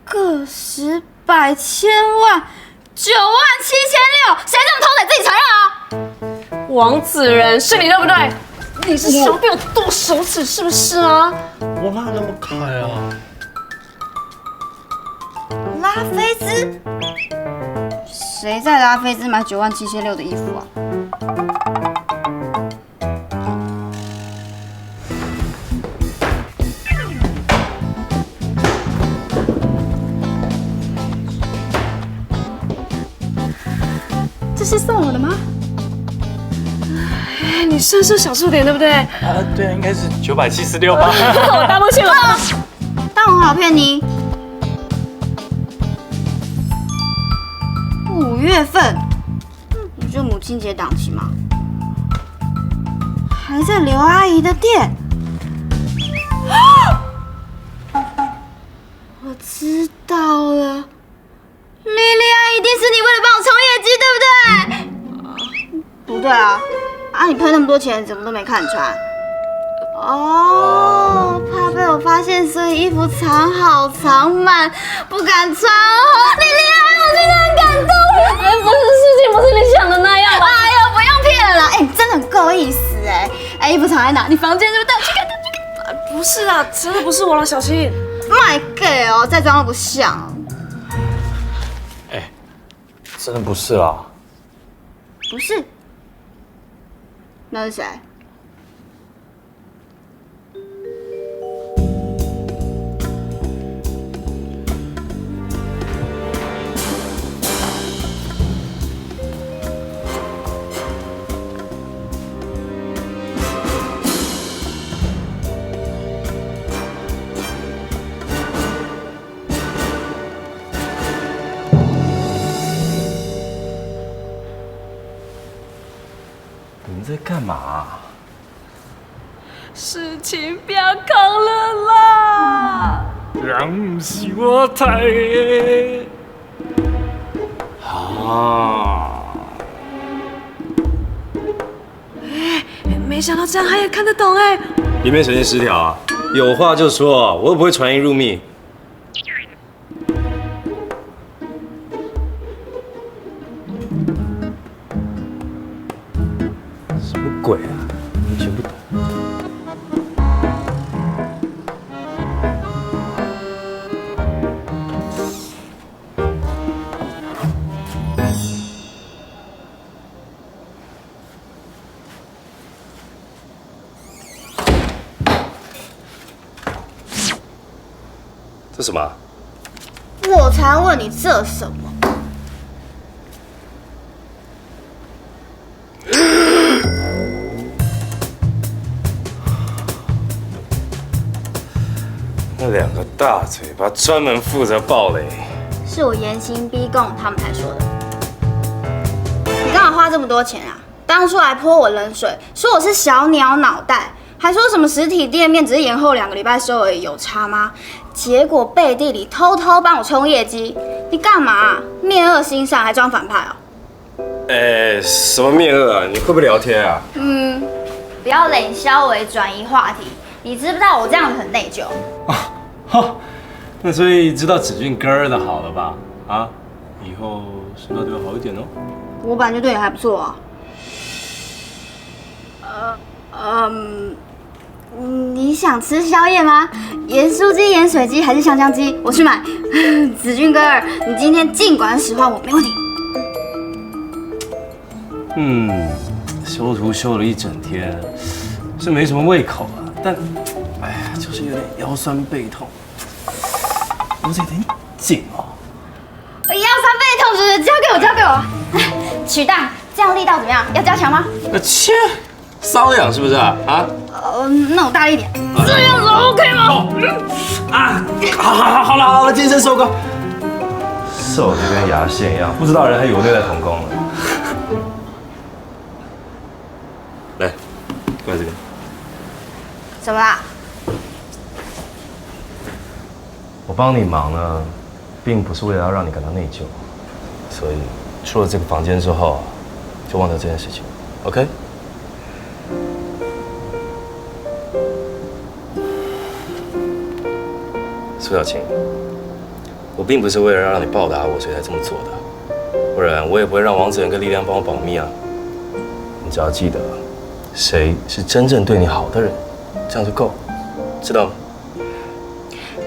个十百千万，97600，谁这么偷得自己承认啊？王子仁是你对不对？你是想被我剁手指是不是啊？我哪那么开啊？拉菲兹？谁在拉菲兹买97600的衣服啊？这是送我的吗？哎，你算是小数点对不对？对啊，应该是976吧。我答不起了。当我好骗你。5月份，不就母亲节档期吗？还在刘阿姨的店。我知道了，莉莉安一定是你为了帮我冲业绩，对不对？不对啊，你喷那么多钱，怎么都没看穿？哦，怕被我发现，所以衣服藏好藏满，不敢穿哦。莉莉安，我真的很感动。事情不是你想的那样吧？哎呦，不用骗了，你真的很够意思哎，衣服藏在哪？你房间对不对？去看。不是啊，真的不是我啦，小新。卖 gay 哦，再装都不像。哎，真的不是啦。不是。那是谁？你在干嘛？事情不要扛了啦！让是我太啊！没想到这样他也看得懂哎。里面神经失调啊！有话就说，我又不会传音入密。什么鬼啊？完全不懂。这什么？我才问你这什么？那2个大嘴巴专门负责爆雷，是我严刑逼供，他们才说的。你干嘛花这么多钱啊？当初还泼我冷水，说我是小鸟脑袋，还说什么实体店面只是延后2个礼拜收而已，有差吗？结果背地里偷偷帮我冲业绩，你干嘛？面恶心善，还装反派哦？什么面恶啊？你会不会聊天啊？不要冷消为转移话题。你知不知道我这样很内疚？那所以知道子俊哥儿的好了吧？啊，以后身道对我好一点哦。我本来就对你还不错啊。你想吃宵夜吗？盐酥鸡、盐水鸡还是香香鸡？我去买。子俊哥儿，你今天尽管使唤我，没问题。修图修了一整天，是没什么胃口啊，但，哎呀，就是有点腰酸背痛，脖子有点紧哦。腰酸背痛是不是？交给我。曲大，这样力道怎么样？要加强吗？切，瘙痒是不是啊？那我大力一点。这样子 OK 吗？好了，健身收工。瘦的跟牙线一样，不知道人还以为我对待童工了。来，过来这边。怎么啦？我帮你忙呢，并不是为了要让你感到内疚，所以出了这个房间之后，就忘掉这件事情 ，OK？ 苏小晴，我并不是为了让你报答我，所以才这么做的，不然我也不会让王子仁跟丽亮帮我保密啊。你只要记得，谁是真正对你好的人，这样就够，知道吗？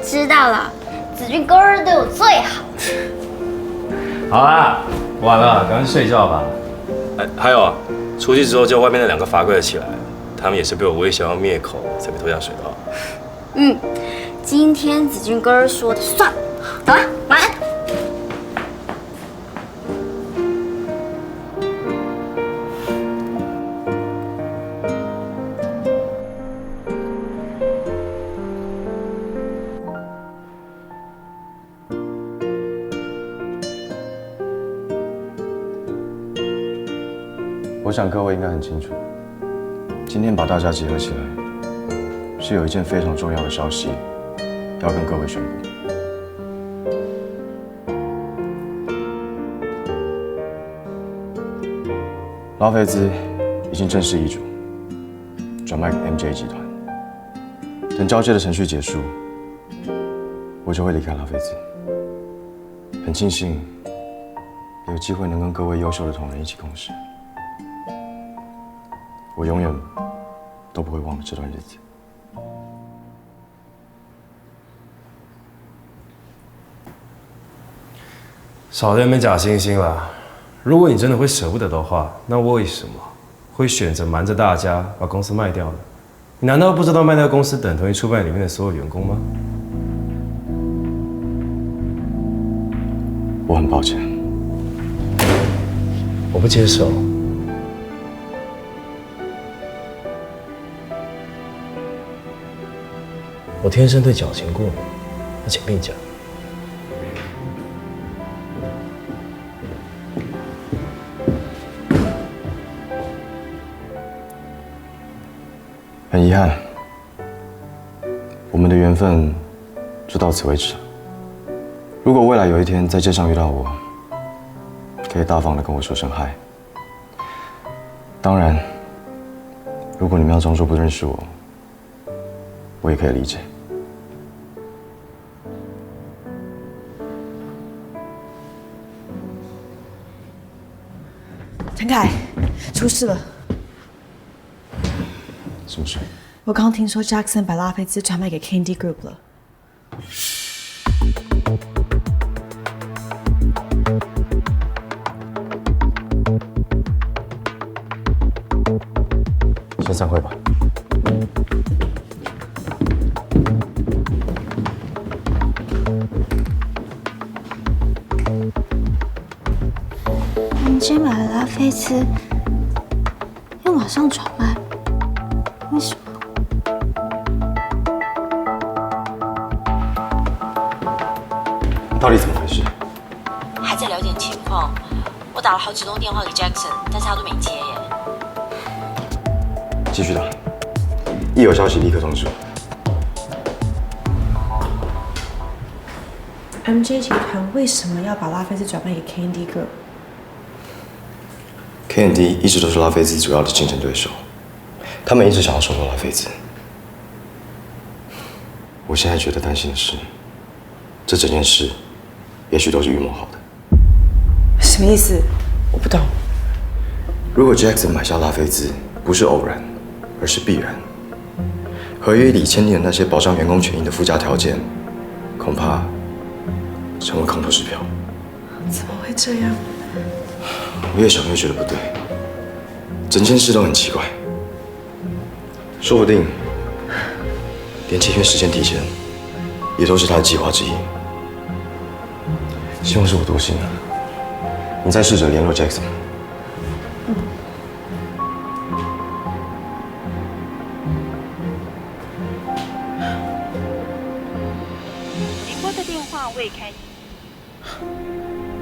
知道了，子俊哥儿对我最好。好啦，晚了，赶快睡觉吧。哎，还有啊，出去之后叫外面那2个罚跪的起来，他们也是被我威胁要灭口才被拖下水道。今天子俊哥儿说的算。走啦，晚安。我想各位应该很清楚，今天把大家集合起来，是有一件非常重要的消息要跟各位宣布。拉菲兹已经正式易主，转卖给 MJ 集团。等交接的程序结束，我就会离开拉菲兹。很庆幸有机会能跟各位优秀的同仁一起共事。我永远都不会忘了这段日子。少在那边假惺惺啦！如果你真的会舍不得的话，那为什么会选择瞒着大家把公司卖掉呢？你难道不知道卖掉公司等同于出卖里面的所有员工吗？我很抱歉，我不接受。我天生对矫情过敏，而且病假。很遗憾，我们的缘分就到此为止了。如果未来有一天在街上遇到我，可以大方地跟我说声嗨。当然，如果你们要装作不认识我，我也可以理解。陈凯，出事了！什么事？我刚听说 Jackson 把拉菲兹转卖给 Candy Group 了。先散会吧。MJ 买了拉菲兹，又马上转卖，为什么？到底怎么回事？还在了解情况，我打了好几通电话给 Jackson， 但是他都没接耶。继续打，一有消息立刻通知我。MJ 集团为什么要把拉菲兹转卖给 Candy Group？ Candy 一直都是拉菲兹主要的竞争对手，他们一直想要收购拉菲兹。我现在觉得担心的是，这整件事也许都是预谋好的。什么意思？我不懂。如果 Jackson 买下拉菲兹不是偶然，而是必然。合约里签订的那些保障员工权益的附加条件，恐怕成为空头支票。怎么会这样？我越想越觉得不对，整件事都很奇怪。说不定连签约时间提前，也都是他的计划之一。希望是我多心了。你再试着联络 Jackson。您拨的电话未开。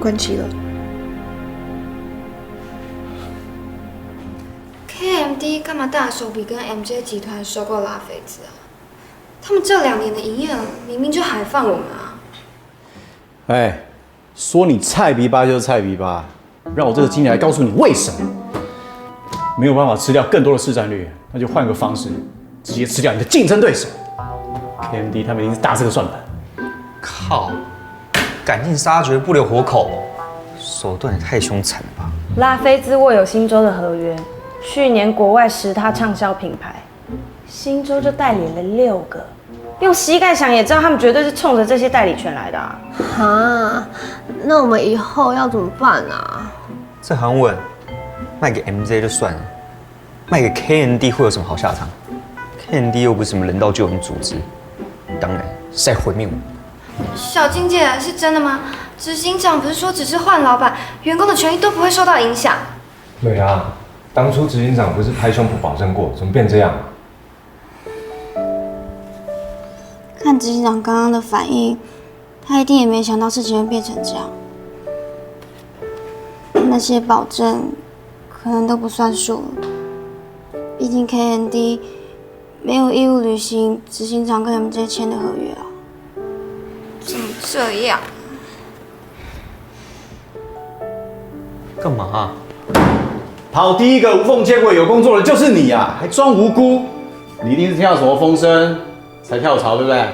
关机了。KMD 干嘛大手笔跟 MJ 集团收购拉菲兹啊？他们这2年的营业额明明就海放我们啊！哎，说你菜逼吧就是菜逼吧，让我这个经理来告诉你为什么没有办法吃掉更多的市占率，那就换个方式，直接吃掉你的竞争对手。KMD 他们一定是打这个算盘。靠，赶尽杀绝不留活口，手段也太凶残了吧！拉菲兹握有新州的合约，去年国外10大畅销品牌，新州就代理了6个。用膝盖想也知道，他们绝对是冲着这些代理权来的啊！哈，那我们以后要怎么办啊？这还问，卖给 MJ 就算了，卖给 KMD 会有什么好下场 ？KMD 又不是什么人道救援组织，当然是在毁灭我们。小金姐，是真的吗？执行长不是说只是换老板，员工的权益都不会受到影响？对啊，当初执行长不是拍胸脯保证过，怎么变这样啊？看执行长刚刚的反应，他一定也没想到事情会变成这样。那些保证可能都不算数了，毕竟 KMD 没有义务履行执行长跟 MJ 签的合约啊。怎么这样？干嘛啊？跑第一个无缝接轨有工作的就是你啊，还装无辜？你一定是听到什么风声才跳槽，对不对？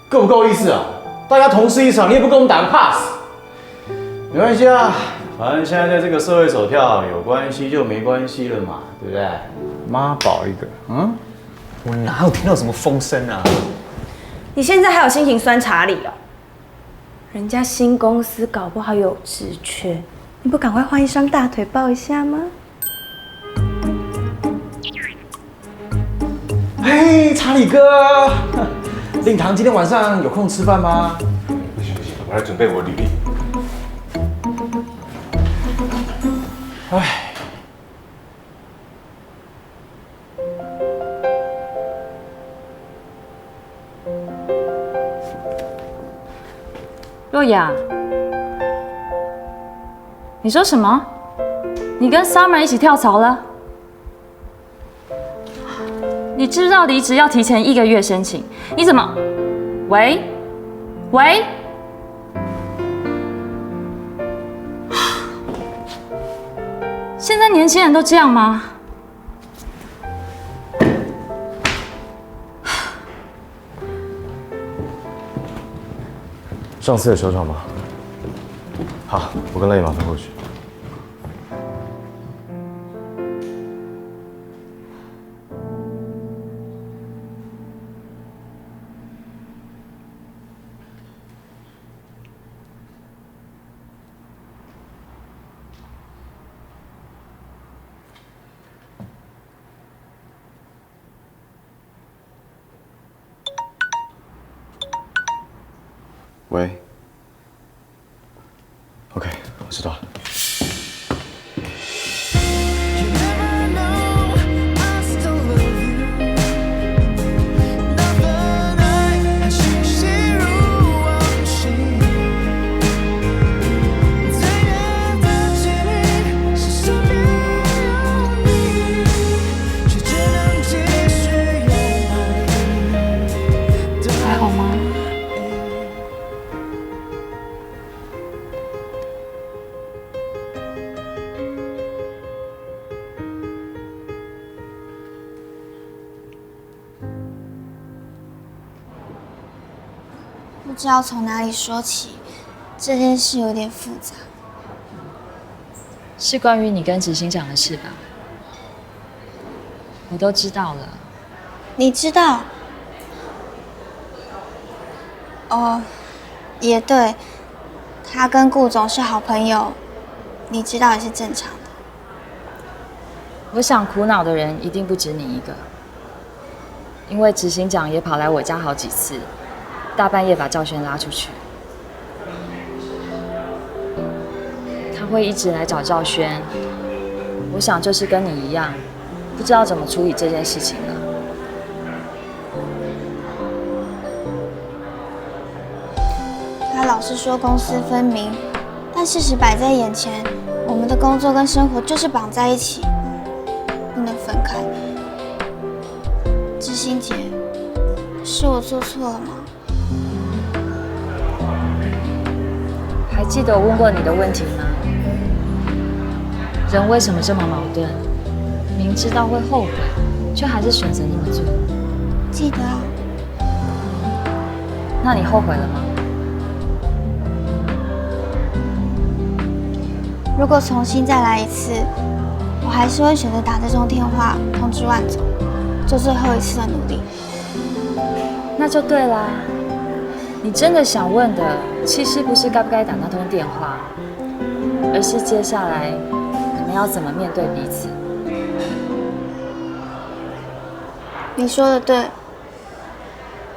够不够意思啊？大家同事一场，你也不跟我们打个 pass？ 没关系啊，反正现在在这个社会走跳，有关系就没关系了嘛，对不对？妈宝一个，嗯？我哪有听到什么风声啊？你现在还有心情酸查理哦？人家新公司搞不好有职缺，你不赶快换一双大腿抱一下吗？嘿，查理哥，令堂今天晚上有空吃饭吗？不行不行，我来准备我履历。唉。若雅，你说什么？你跟 Summer 一起跳槽了？你知不知道离职要提前1个月申请？你怎么？喂？现在年轻人都这样吗？上次的球场吗？好，我跟乐意马上过去。喂。OK， 我知道了。还好吗？不知道从哪里说起，这件事有点复杂。是关于你跟执行长的事吧？我都知道了。你知道？哦，也对，他跟顾总是好朋友，你知道也是正常的。我想苦恼的人一定不止你一个，因为执行长也跑来我家好几次，大半夜把赵轩拉出去。他会一直来找赵轩，我想就是跟你一样，不知道怎么处理这件事情了。他老是说公私分明，但事实摆在眼前，我们的工作跟生活就是绑在一起，不能分开。知心姐，是我做错了吗？还记得我问过你的问题吗？人为什么这么矛盾？明知道会后悔，却还是选择那么做。记得啊。那你后悔了吗？如果重新再来一次，我还是会选择打这通电话通知万总，做最后一次的努力。那就对啦。你真的想问的，其实不是该不该打那通电话，而是接下来你们要怎么面对彼此。你说的对，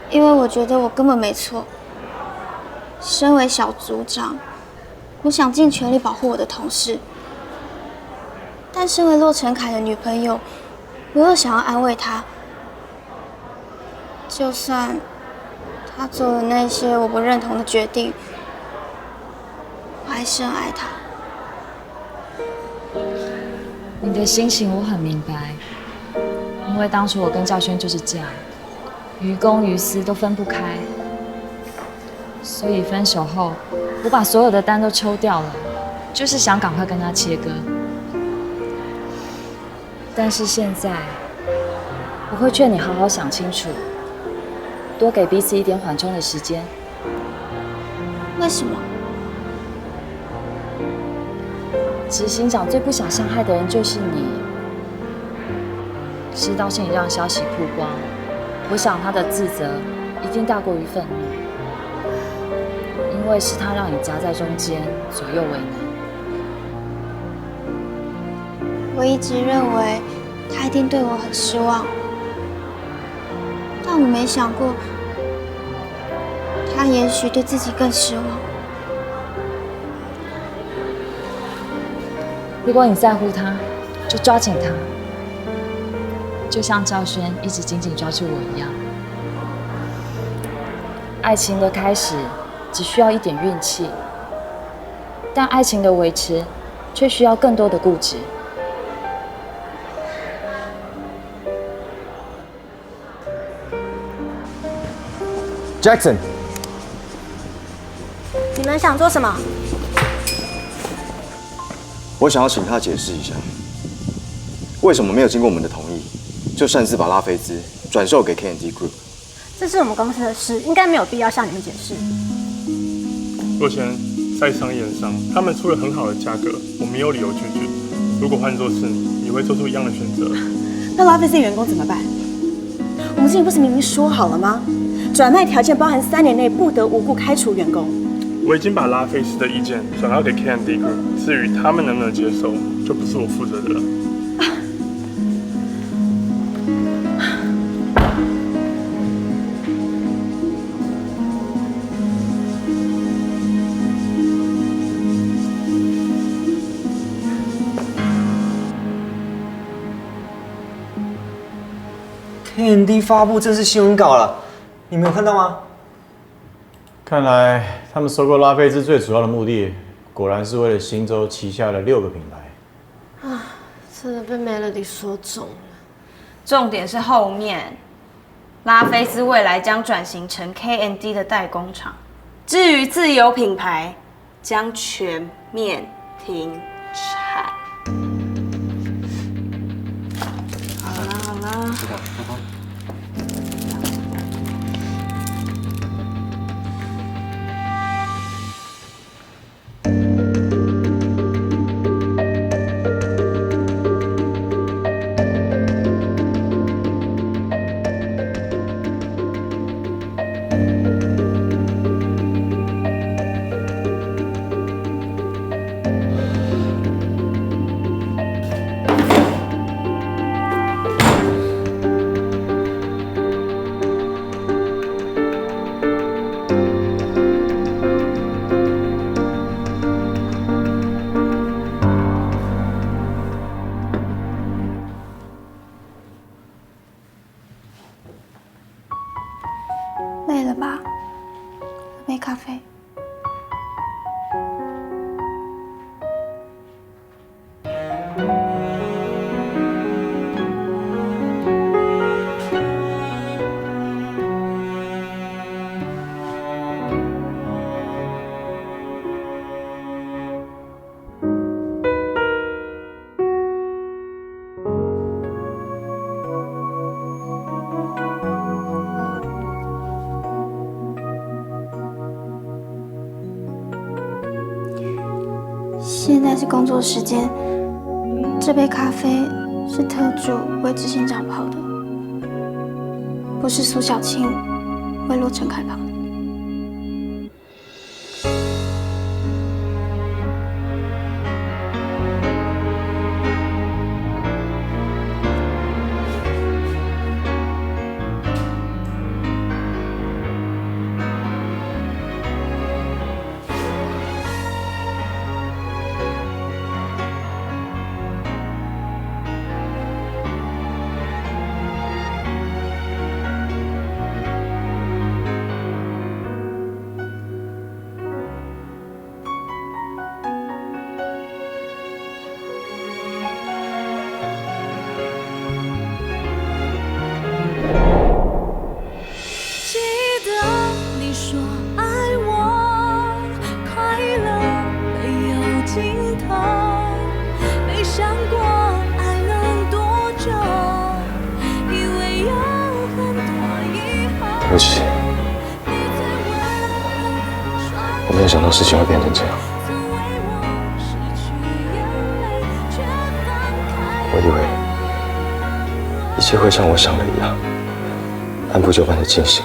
因为我觉得我根本没错。身为小组长，我想尽全力保护我的同事，但身为骆成凯的女朋友，我又想要安慰他。就算他做了那些我不认同的决定，我还是很爱他。你的心情我很明白，因为当初我跟赵轩就是这样，于公于私都分不开，所以分手后，我把所有的单都抽掉了，就是想赶快跟他切割。但是现在，我会劝你好好想清楚，多给彼此一点缓冲的时间。为什么？执行长最不想伤害的人就是你。知道是你让消息曝光，我想他的自责一定大过于愤怒，因为是他让你夹在中间，左右为难。我一直认为他一定对我很失望，但我没想过，他也许对自己更失望。如果你在乎他，就抓紧他，就像赵轩一直紧紧抓住我一样。爱情的开始只需要一点运气，但爱情的维持却需要更多的固执。Jackson， 你们想做什么？我想要请他解释一下，为什么没有经过我们的同意，就擅自把拉菲兹转售给 K&D Group？ 这是我们公司的事，应该没有必要向你们解释。若谦，在商言商，他们出了很好的价格，我没有理由拒绝。如果换作是你，你会做出一样的选择。那拉菲兹员工怎么办？我们之前不是明明说好了吗？转卖条件包含3年内不得无故开除员工。我已经把拉菲斯的意见转交给 K&D Group， 至于他们能不能接受，就不是我负责的了。K&D 发布正式新闻稿了，你没有看到吗？看来他们收购拉菲兹最主要的目的，果然是为了新洲旗下的6个品牌。啊，真的被 Melody 说中了。重点是后面，拉菲兹未来将转型成 K&D 的代工厂，至于自有品牌，将全面停产。好啦好啦。现在是工作时间，这杯咖啡是特助为执行长泡的，不是苏小青为洛成凯泡的。对不起，我没有想到事情会变成这样。我以为一切会像我想的一样，按部就班的进行。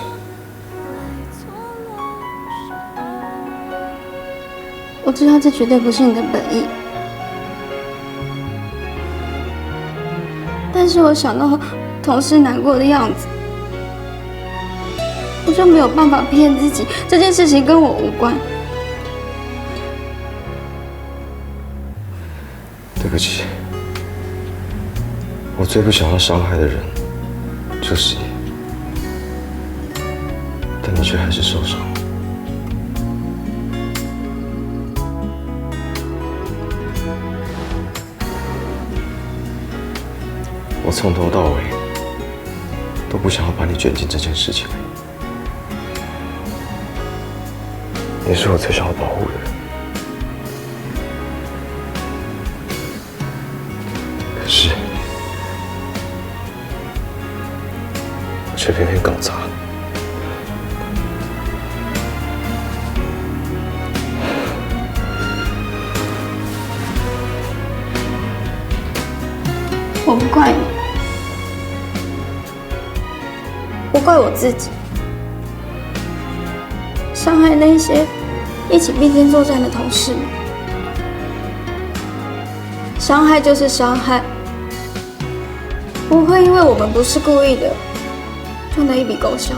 我知道这绝对不是你的本意，但是我想到同事难过的样子，我就没有办法骗自己，这件事情跟我无关。对不起，我最不想要伤害的人就是你，但你却还是受伤了。我从头到尾都不想要把你卷进这件事情里。你是我最想要保护的人，可是我却偏偏搞砸了。我不怪你，我怪我自己，伤害那些一起并肩作战的同事们。伤害就是伤害，不会因为我们不是故意的，就能一笔勾销。